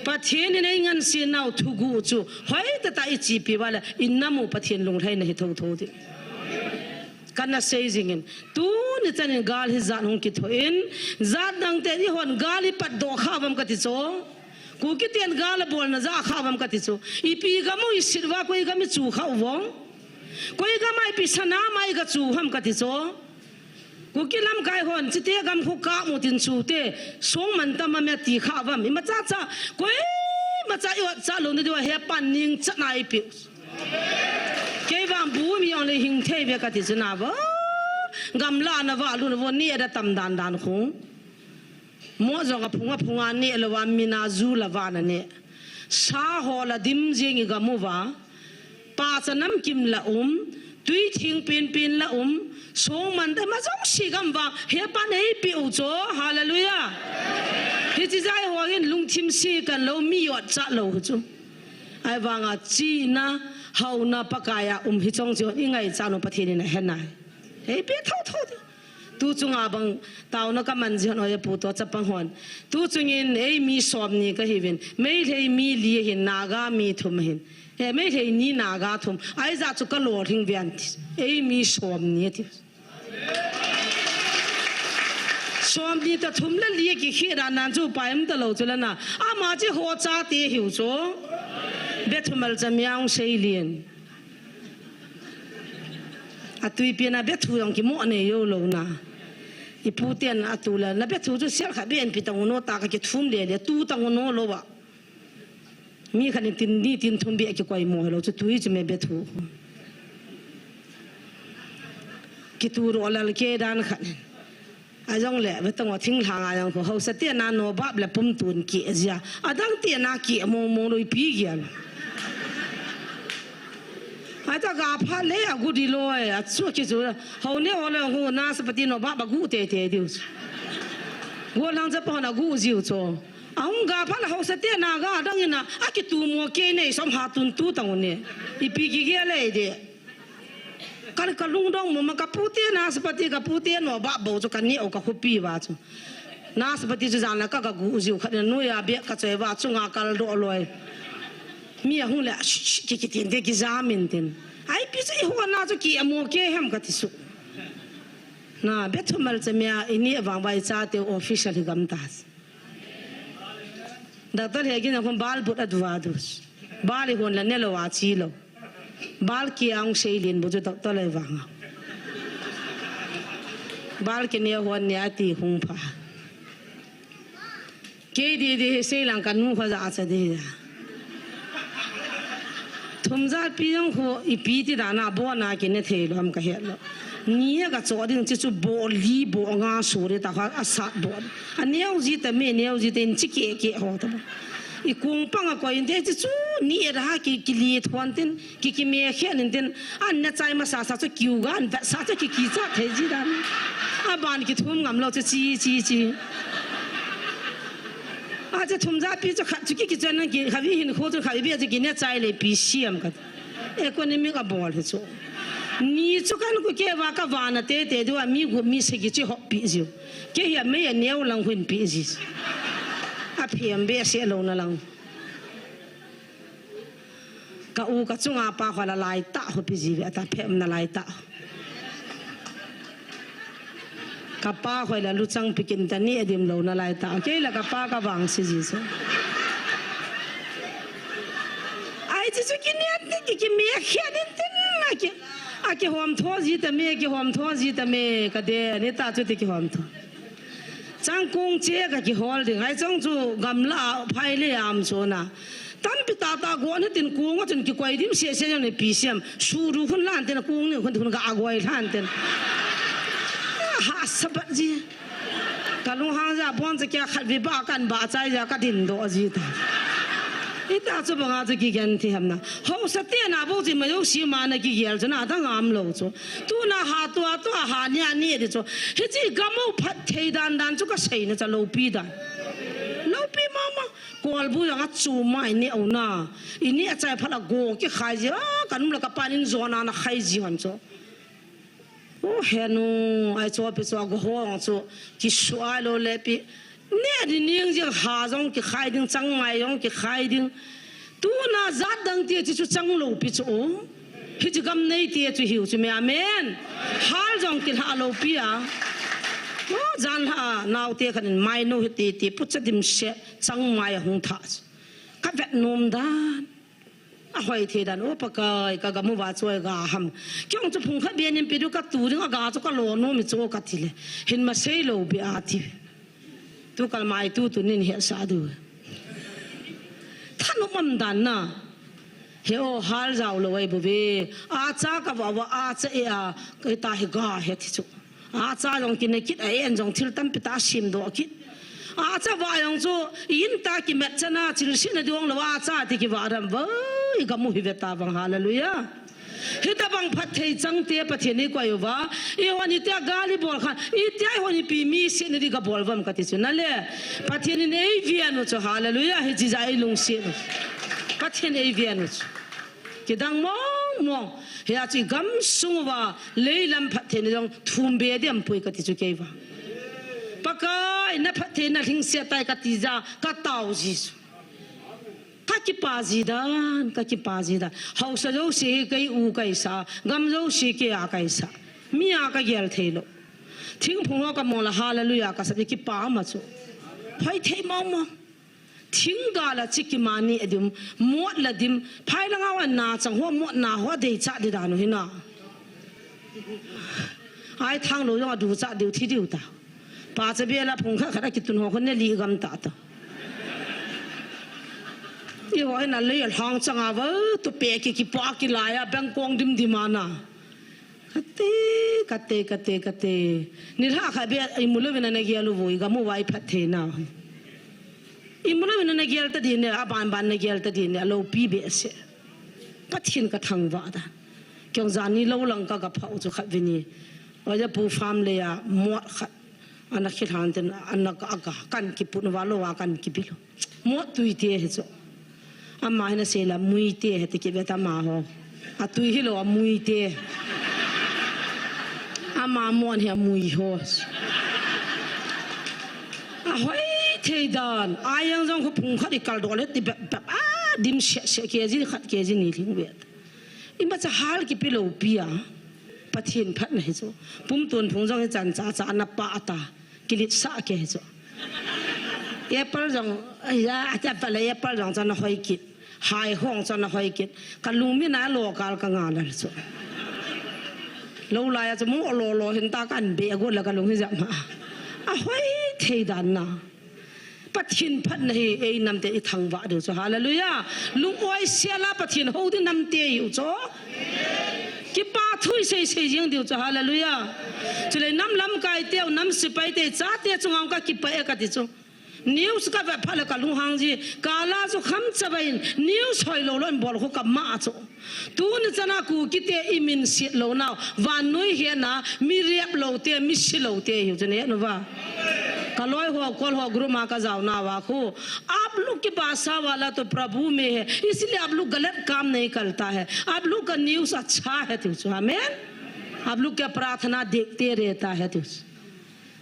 pathian ni ngan sin nau thugu chu hoi ta i chi pi wala innamu pathian lung thai na hi tho tho di kana seizingin tu ni chanin gal hi zan hung ki thoin zat dang te ni hon gal hi pat do khavam ka ti cho ku ki ten gal bol na za khavam ka ti cho i pi ga mo i sirwa koi ga mi chu kha wong koi ga mai pi sana mai ga chu ham ka ti cho ku ki lam kai hon chi te gam khu ka mu tin chu te song man ta ma me ti khavam i ma cha cha koi ma cha yo cha lo ni do he pan ning cha nai pi ke bang bu mi on le hing the be ka ti chna ba gam la na wa lu na wo ni da tam dan dan khu mo zo ga phunga ni le wa mi na zu la wa na ne sa ho la dim jing ga mu wa pa cha nam kim la tuy thiên pin là số mình đã mà giống xì gầm vàng hiệp ban ấy biểu cho hallelujah thì chỉ giải hòa hiện lung chim xì cần lâu mi ọt chạ lâu chứ ai vàng à chi na hậu na pakaya hi trong chỗ những ngày cha nó bắt thiên này hết này ấy biết thâu tu chung à bằng tao nó cầm mình gì nói bù to chấp bằng hoàn tu chung in ấy mi xóm ni cái hiền mấy thầy mi lìa hiền naga mi thum hiền mấy thầy ni naga thum ai ra chỗ cái lỗ hình viện ấy mi xóm ni thì xóm ni ta thum lên lìa cái khi ra nan chỗ bài em ta lâu cho lên à mà chỉ họ cha tê hiểu chỗ biết thum al chăm yang xây liền tuy pin à biết thu yang cái mỏ này yêu lâu na ipu tiền tu là na biết thu cho xel khá bên pi tang nó ta cái thum để tu tang nó lâu à mi khăn tin thum bị cái quay mồi lâu cho tuy chỉ mới biết thu cái tu rồi là cái đàn khăn ai giống lẽ với tông thinh hàng ai giống họ sẽ tiền na nó bắp là pum tuần kia gì đang tiền na kia mong rồi pi kia ai ta gặp phải lấy à gu đi lôi à suốt cái chỗ hầu như họ là họ na sẽ bắt nó bắt gu tê điều họ làm cho bọn nó gu diệu cho ông gặp phải là họ sẽ tiền na gặp đang như na cái tu mua cái này xong hạ tuần tu tông này ipi cái này đấy cái lung đông mà cái pu tiền na sẽ bắt cái pu tiền nó bắt bầu cho cái này ở cái hộp pi vào cho na sẽ bắt cho rằng là cái gu diệu cái nuôi à biết cái chơi vào chung à cái đồ lôi mi hung la cái tiền cái giá mình tiền ai biết gì hoa na cho kia mua cái hem cái tisu na biết thôi mà cho mẹ ini vàng vay cha tiêu official thì gam tas doctor है कि ना हम बाल बुरा दुआ dos बाल ही कौन लने लो आची लो बाल की आंग से ही लेन बुझो doctor ले vàng बाल के ने हुआ ने आती हूँ पा के दे से लंका नू खजा आचा दे थुम जा पियंग हो इपी ती दाना बो ना के ने थे लो हम कहे लो निये का चोदिंग चिचु बो ली बो nga sore ta ha asat bo aneu ji ta me neu ji ten chi ke ho ta i kung pang ko in te chichu ni ra ki li thon tin ki me khen tin an na chai ma sa chu kiu ga an sa chu ki cha the ji dan a ban ki thum ngam lo chu chi 아저 톰자 비저 가지기 전에 기 하비hin 호들 하비 아저 기네 짜이레 비시엄 가 에코노미가 bol해줘 니 저간 그게 와가 와나 때도 미고 미세기지 호비죠 게야 메야 네올랑 혼 비지 아피엠 베셀로나 랑 가우 가중아 빠화라 라이따 호비지 아타 팸나 라이따 kapa khoi la luchang pikin tani edim lo na lai ta ke la kapa ka wang si ji so ai ji su ki ne ki me khia din tin na ki a ki hom tho ji ta me ki hom tho ji ta me ka de ne ta chu ti ki hom tho chang kong che ka ki hol ding ai chang chu gam la phai le am so na tan pi ta go ne tin kong chen ki kwai dim se se ne pi siam su ru hun lan ten kong ne hun ga agwai lan ten ha sabat ji kalung hang ja bon je kya khat vi ba kan ba chai ja ka din do ji ta ita chu ba ga ji gen thi hamna ho sa te na bo ji ma yo si ma na ki yel na da ngam lo chu tu na ha to ha nya ni de chu he ji ga mo phat thei dan chu ka sei na cha lo pi dan lo pi mama kol bu ya chu mai ni au na ini a chai phala go ki khai ji kan la ka panin zona na khai ji han chu ô hẹn ai cho bị cho cái hoa cho cái xoay lo lệ bị nè đi nieng chỉ hà giống cái khai đinh trăng mai giống cái khai đinh tu na zat đăng tiệt chỉ cho trăng lo bị cho khi chỉ cầm này tiệt cho hiểu cho mẹ amen hal giống cái hà lo bị à ô gian hà nào tiệt cái mai nô tiệt tiệt bút cho dim xe trăng mai hung thà các vẹn nôm đan hỏi thế đàn ô bạc cái mua vải chơi gà ham, kyong chụp phung khát biển em bị cái tủ đừng gà cho cái lỗ nó mình cho cái gì hiện mà xây lầu bị át thì tu cái mai tu nên hiện sao được thanh nó mầm đàn na hiểu hal giàu lầu ấy bố về cha cái vợ cha cái ta hi gà hết thì chú cha dòng kinh này kít ấy anh dòng thiêu tâm bị ta sim đồ kít cha vợ dòng chú in ta cái mẹ cha na chỉ xin là đường là cha thì cái vợ làm với cái mùi về ta bằng hallelujah hita bang phathei changte pathini ko yuwa I honi tia gali bol khan I tia honi pi mi sin ri ga bol bam kati chu na le pathini nei vianu chu hallelujah hi ji jai lung sin pathini ei vianu ki dang mong ya chi gam sungwa leilam phathini dong thumbe dem pui kati chu keiwa pakai na phathina thing sia tai kati ja ka tau ji Kaki pazida, hausa jo si kai u kai sa, gam jo si ke a kai sa, mi a ka gel thelo. Thing phungo ka mola hallelujah ka sabi ki pa ma chu. Phai thei mo. Thing ga la chi ki mani edum, mot la dim, phai la nga wan na chang ho mot na ho dei cha di da no hina. Ai thang lo yo du cha diu thi diu ta. Pa cha be la phung kha kha ki tun ho khon ne li gam ta ta. Yêu ai nãy lấy hàng chăng à vợ tụi bé ki pa ki lại bang quang dim dimana kate ni ha kha be ai mulo vina na gialu voi ga mu vai phat the na I mulo vina na gial ta din a ban na gial ta din lo pi be se pathin ka thang wa da kyong zani lo lang ka phau chu khat vini oja pu farm le ya mo khat anak khit han ten anak aga kan ki pun wa lo wa kan ki bilo mo tui te he chu Amma hina sela muite hete ki beta ma ho atui hilo muite amma mon he mui ho a hoi thei dan ayang jong ko phung khadi kal dole ti dim she ke ji khat ke ji ni ling bet imba cha hal ki pilo pia pathin phat na he so pum ton phung jong chan cha na pa ata kilit sa ke he so ye par jong ya ta pala ye par jong chan hoi ki hai hong chan hoi ki kalumi na lo kal ka nga la so lo la ya mo lo hin ta kan be go la kalung hi ja ma a hoi thei dan na pathin phat na hi ei nam te I thang wa do so hallelujah lung oi siala pathin ho di nam te yu cho ki pa thui sei jing dio cho hallelujah chule nam lam kai te nam sipai te cha te chungam ka ki pa e ka ti cho news ka va phala ka lung hang ji kala so kham chabain news hoi lo lon bol ko ka ma cho tu ni chana ku ki te imin si lo naw van noi he na mi rep lo te mi si lo te yu jane no va kaloi ho kol ho guru ma का जाओ ना वाखो आप लोग की भाषा वाला तो प्रभु में है इसलिए आप लोग गलत काम नहीं करता है आप लोग का न्यूज़ अच्छा है तो हमें आप लोग क्या प्रार्थना देखते रहता है तो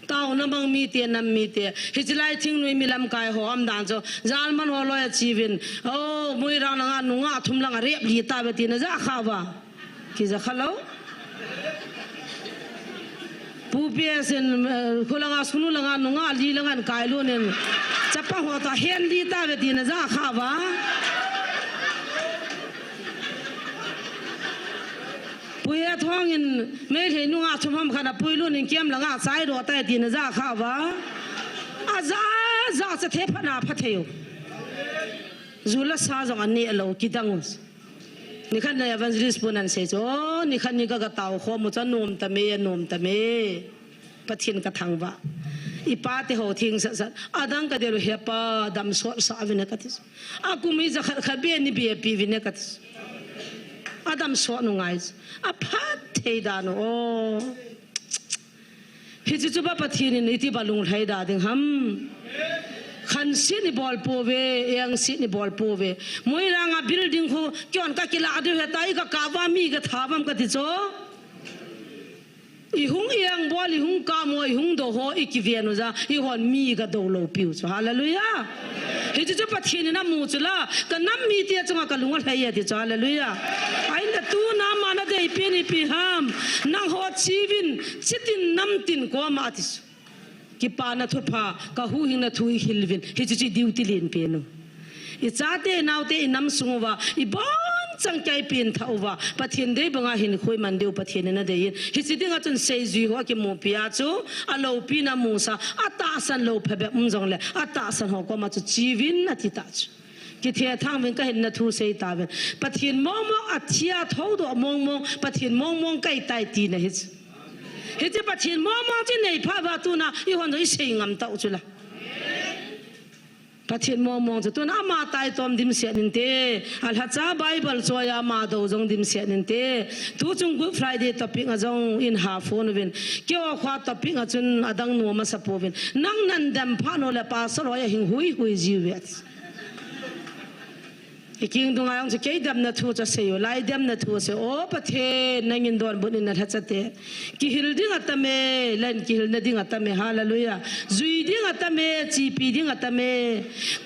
ताऊ न बंग मीते न मीते हिजलाई थिंग नुई मिलम काय हो हम दान जो जाल मन हो लोय जीवन ओ मुई रान nga nunga thum langa rep li ta beti na za khawa ki za khalo pupiasen khulanga sunu langa nunga li langa kai lo nen chapa ho ta hen li ta beti na za khawa puya thongin me the nunga thumam khana puilu nin kiam langa sai ro ta ti na za khawa aza za se the phana phatheu zula sa jong ani lo kidangus ni khan na evangelist punan se jo ni khan ni ga taw kho mu cha nom ta me pathin ka thangwa ipa te ho thing sa adang ka de lo hepa dam so sa avine katis akumi za khar be ni be pi vine katis adam so no ngai a phat thei da no o hi chu ba pathin ni ti balung thai da ding ham khan sini bol pove yang sini bol pove moi ranga building ho kyon ka kila adu hetai ka kawa mi ka thabam ka ti cho I hung yang bol I hung ka moi hung do ho ikivianu za I hon mi ka do lo piu cho hallelujah hi chu pathin na mu chula ka nam mi te chunga ka lungal hai ya ti cho hallelujah ai na tu na mana de pi ni pi ham nang ho chivin chitin nam tin ko ma ti ki pa na thupa ka hu hin na thui hilvin hi chi duty len pe no I chate naute inam sungwa I bon chang kai pin thauwa pathin de banga hin khoi man deu pathin na de hi chi dinga chun sei ji ho ki mo pia chu a lo pi na mu sa ata san lo phebe jong le ata san ho ko ma chu chiwin na ti ta chu ki the thang wen ka hin na thu sei ta ben pathin mong athia thau do mong pathin mong kai tai ti na hi he je pathin mong chi nei pha ba tu na I hon doi sei ngam ta chu la ประเทศมองจะตัวน้ามาตายตอมดิมเสียนินเตอัลฮัจจาไบเบิลจอยามาดูจงดิมเสียนินเตทุจงกุฟรายเดย์ตปิงจงอินฮาฟอนวินเกี่ยวขวาตปิงจุนอดังนัวมาสปวินนั่งนันดำพานุเลปาสรอยหิงหุยจีเวตอีกอย่างตรงนั้นจะเกี่ยดำนัทหัวจะเสียไล่ดำนัทหัวเสียโอ้ประเทศนั่งยินดอนบุญนัทฮัจเตกิฮิลดิ้งอัตเมเล่นกิฮิลดิ้งอัตเมฮาเลลูยาจุยดิ้งอัตเมจีพีดิ้งอัตเม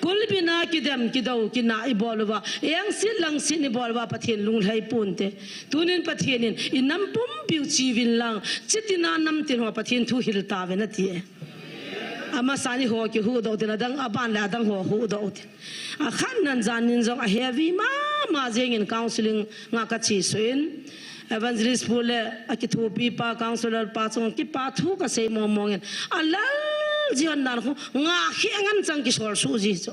กุลบินากิดำกิดาวกินาอิบอลวะยังสิลังสินอิบอลวะประเทศลุงไทยปุ่นเตตุนินประเทศนินอินน้ำปุ่มบิวชีวินลังจิตนาน้ำตินหัวประเทศทุฮิลตาเวนัทีอามาสานิหัวกิหูดาวตินดังอาบานและดังหัวหูดาวติอาขันนันจานินจงอาเฮวีมาเจงินคาวซิลิงงาคัดชีสวินเอวันจลิสพูเลอากิทูปีปาคาวซิลเลอร์ปาจงกิปาทูกเซมมองเงินอัลลัลจีอันนั้นเขางาเขียงันจังกิสวรสูจิโจ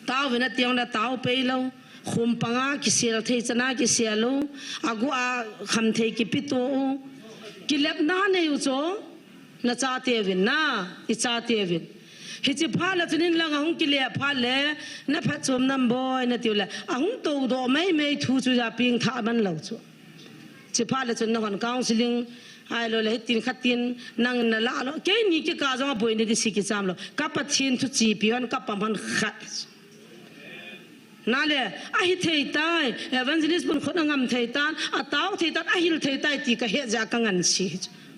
ท้าวเวนัตยังละท้าวเปย์เลวขุมปังอากิเสียลเทจนากิเสียลอากูอาคำเทกิปิโตกิเล็บนาเนยุโจน่าจะเทวินนะอิจฉาเทวินฮิจิพาลตุนินลังอาหุกิเลพาเลนับพัดสมนัมบอยนัติวเลอาหุโตโดไม่ทูจูจาปิงท่ามันเหล่าจูจิพาลตุนนักวันกาวซิลิงไอโลเลตินขัดตินนั่งนั่งละล้อแค่นี้ก็กาจงอาบอยนี่ดิสิกิจามล้อกับปัจฉินทุจีพิวันกับปั๊มพันขัดนั่นแหละอาฮิตเทย์ตายเอวันจิลิสบุญคนงามเทย์ตานอาตาวเทย์ตานอาฮิลเทย์ตายตีก็เหตุจากงันสิ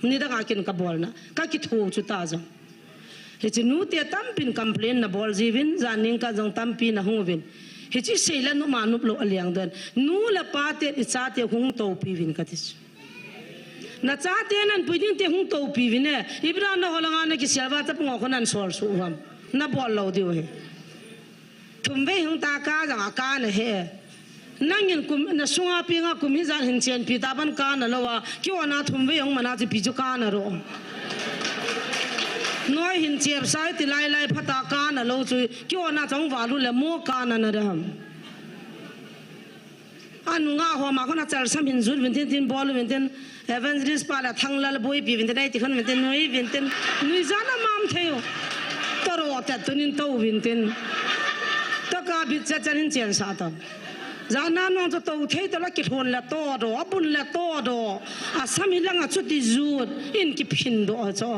นี่ดังอากินกับบอลนะก็คิดหูจุดตาจังเฮจินูเตียตั้มปินคอมเพลนนะบอลจีวินจานิงก็จังตั้มปินนะหงวินเฮจิเซลันนุมานุปโลอเลียงเดินนูละปาเตอิจาเตหงโตปีวินกัดิชนะจ้าเตนันปุยดิ้งเตหงโตปีวินเนี่ยอิบรานะฮอลังานกิเสียบาจับงอคนนั้นสอลสูฮัมนะบอลเราดิวเฮทุ่มเวหงตากาจังอากาเนเฮนั่งยินกุมนะสุงอาปีงากุมิจานหินเชียนปีตาบันกานะละวะคิวอนาทุ่มเวหงมันอาจจะพิจุกานะรอน้อยหินเชียบสายติไล่พัตากานะโลจุยคิวอนาจังวาลุเลโมกานะนะเดมอันงาหัวมาคนอาจารย์สามหินจุดวินเทนทินบอลวินเทนเอเวนริสปาละทั้งละบอยปีวินเทนได้ที่คนวินเทนน้อยวินเทนนุยจานะมามเทียวตรอแต่ตุนินโตวินเทนตะกาบิดจะหินเชียนสาตจานาน้องจะโตเทตละกิทวนละโตดอบุญละโตดออาสามีลังอาจุดดิจูดอินกิพินดอจ้อ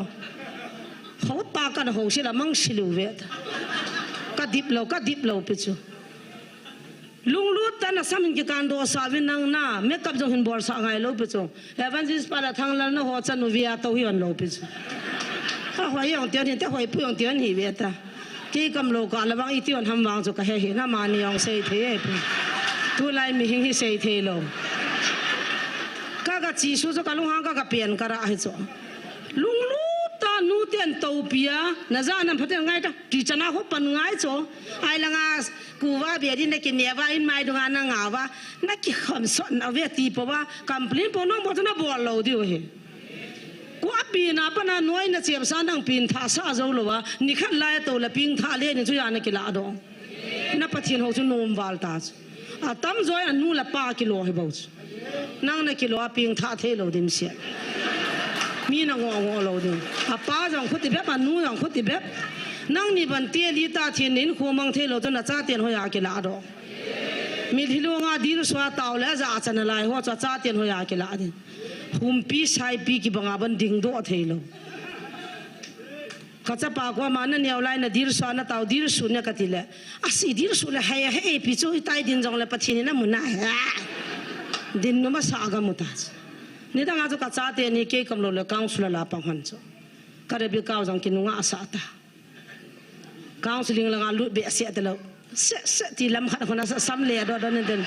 เขาตากันเขาสิละมังสิลูเวตก็ดิบเราไปจูลุงลูดแต่น่ะสามีกิการดอสาวินังน่ะเมกับจงหินบอลสาไงเราไปจูเอวันจิสปาละทางละน่ะหัวจันวิอาโตฮิวันเราไปจูถ้าหัวยองเตียนแต่หัวปุยองเตียนหิเวตากี่กำโลกาละบางอีที่วันทำวางจุกะเฮหิน่ะมานิยองเซเททุไลมีหิงฮิเซเทโลก็จีสุจก็ลุงหางก็เปลี่ยนกระไรจ้ะลุงลูตานูเตียนโตเปียน่าจะนั่นพัฒนาไงจ้ะที่จะน่าหุบปันไงจ้ะไอ้ละงากูว่าเบียดินได้กินเนียว่าอินไม่ดูงานนางว่านักขี้ขมสนเอาเวทีเพราะว่าคำพลินพน้องบอกนะบอลเราดิวเฮกูอับปีน่ะปนันน้อยน่ะเสียบสานังปีนท่าซาเจ้าหรอวะนี่ขันไล่ตัวละปิงท่าเลี้ยนี่ช่วยอันนี้กิลาดองนับพัฒนาเขาจะโน้มวาลตาอาตั้มจอยอันนู้นละป้ากิโลให้บ่าวนั่งในกิโลอาปิงท่าเทโลดิมเสียมีนางงอโลดิมอาป้าจังคุติแบบอันนู้นจังคุติแบบนั่งนี่บันเตียลีตาเทียนนินคูมังเทโลจนน่าจะเตียนหัวยากิลาดอมีที่ลุงอาดีรสวาตาวแล้วจะอาจารย์ลายหัวจะเตียนหัวยากิลาดิหุมปีใช้ปีกิบังอาบันดิ่งโดเทโลข้าจะปากว่ามันเนี่ยอะไรนะดีรสวานะตาวดีรสุเนี่ยกติเลยอาศัยดีรสุเลยให้พิจูตายดินจงเลยปัจจินะมุนนะดินนุ่มสากามุตัสนี่ตั้งอาจุกจ้าเตียนี่เกี่ยกำลังเลยกางสุลลาปังหันจ้ะก็เรียบก้าวจังกินงาอาสาตากางสุลิงละงาลุเบียเสียแต่ละเสที่ลำขัดคนนั้นซ้ำเลี้ยดอนี่เด่น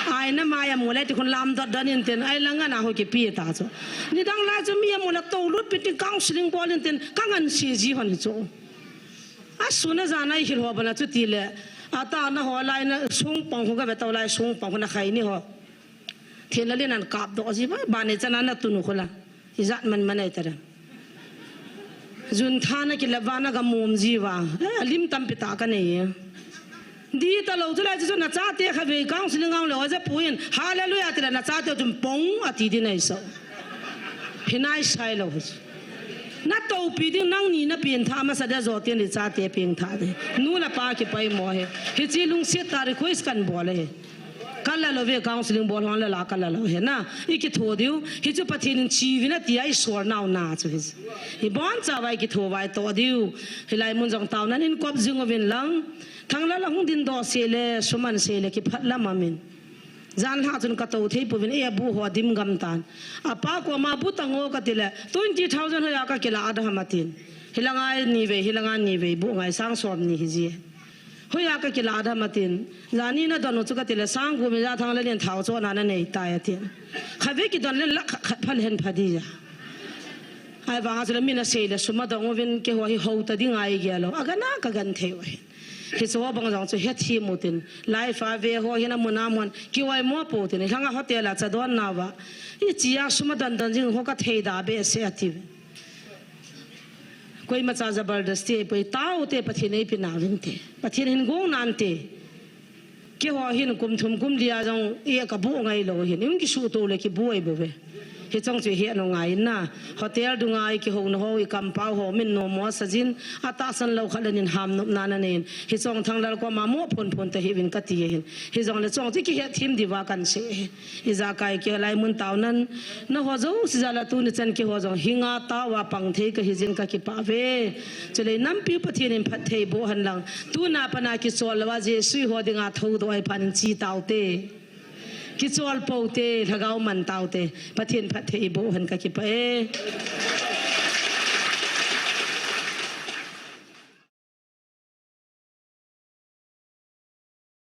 ไอ้นั่นมายามูเลยที่คนลำดอนี่เด่นไอ้ละงาน่าหัวกี่ปีตาจ้ะนี่ตั้งลาจะมียามูลโตลุดไปที่กางสุลิงบอลนี่เด่นกางอันซีจีหันจ้ะอาสุนัขจานาฮิลหัวบนจุดที่เลยอาตาหน้าหัวลายนะส่งปังหัวก็แบบตัวลายส่งปังคนนั้นใครนี่หัวเทียนละเล่นนั่นกาบดอกสิบ้าบ้านนี้จะนั่นน่ะตุนุคนละฮิจัดมันไอ้ตระจุนท่านะกิเลบานะกับมุมจีวาลิมตัมปิตากันนี่ดีตลอดจุดเลยจุดน่าจะเตะขบีกังสิลิงกังเลยว่าจะพูดฮาเลลูยาติละน่าจะเตะจุดปงอาทิตย์นี้สาวพินัยใช่แล้ว na to pi ding nang ni na pin tha ma sa da zo tian li cha te ping tha de nu la pa ki pai mo he hi chi lung se ta ri khoi skan bo le kala lo ve counseling bol hon la kala lo he na I ki tho diu hi chu pathin chi vi na ti ai sor naw na chu hi bon cha vai ki tho vai to diu hi lai mun jong taw nan in kop jing ovin lang thang la hung din do se le suman se le ki phat la mamin zan ha chun ka to thei puvin e bu ho dim gam tan apa ko ma bu tango ka tile 20000 hoya ka kila ada hamatin hilangai ni ve bu ngai sang som ni hi ji hoya ka kila ada matin lani na don chu ka tile sang gu me ja thang le len thau cho na na nei ta ya tin khave ki don le la phal hen phadi ja ai wa ha chule min na se le suma dong vin ke ho hi ho ta ding ai ge lo aga na ka gan thei wa hi so bang jang chu het hi mutin lai fa ve ho hina munamon ki wai mo po tin hanga hotel a cha don na wa I chia suma dan dan jing ho ka thei da be se ati koi ma cha zabardasti poi tau te pathin ei pina vin te pathin hin go nan te ki ho hin kum thum kum dia jong e ka bu ngai lo hin im ki su to le ki bu ai be hi chong chu hi no ngai na hotel du ngai ki ho no ho I kam pau ho min no mo sajin ata san lo khalanin ham no na na nen hi chong thang lal ko ma mo phon phon te hi win ka ti hin hi jong le chong ti ki he thim diwa kan se I za kai ki lai mun taw nan na ho zo si za la tu ni chan ki ho jong hinga ta wa pang the ka hi jin ka ki pa ve chele nam pi pathin in phat thei bo han lang tu na pa na ki sol wa je sui ho dinga tho do ai pan chi taw te ki chol po te thagau man taw te pathin phat thei bo han ka ki pa e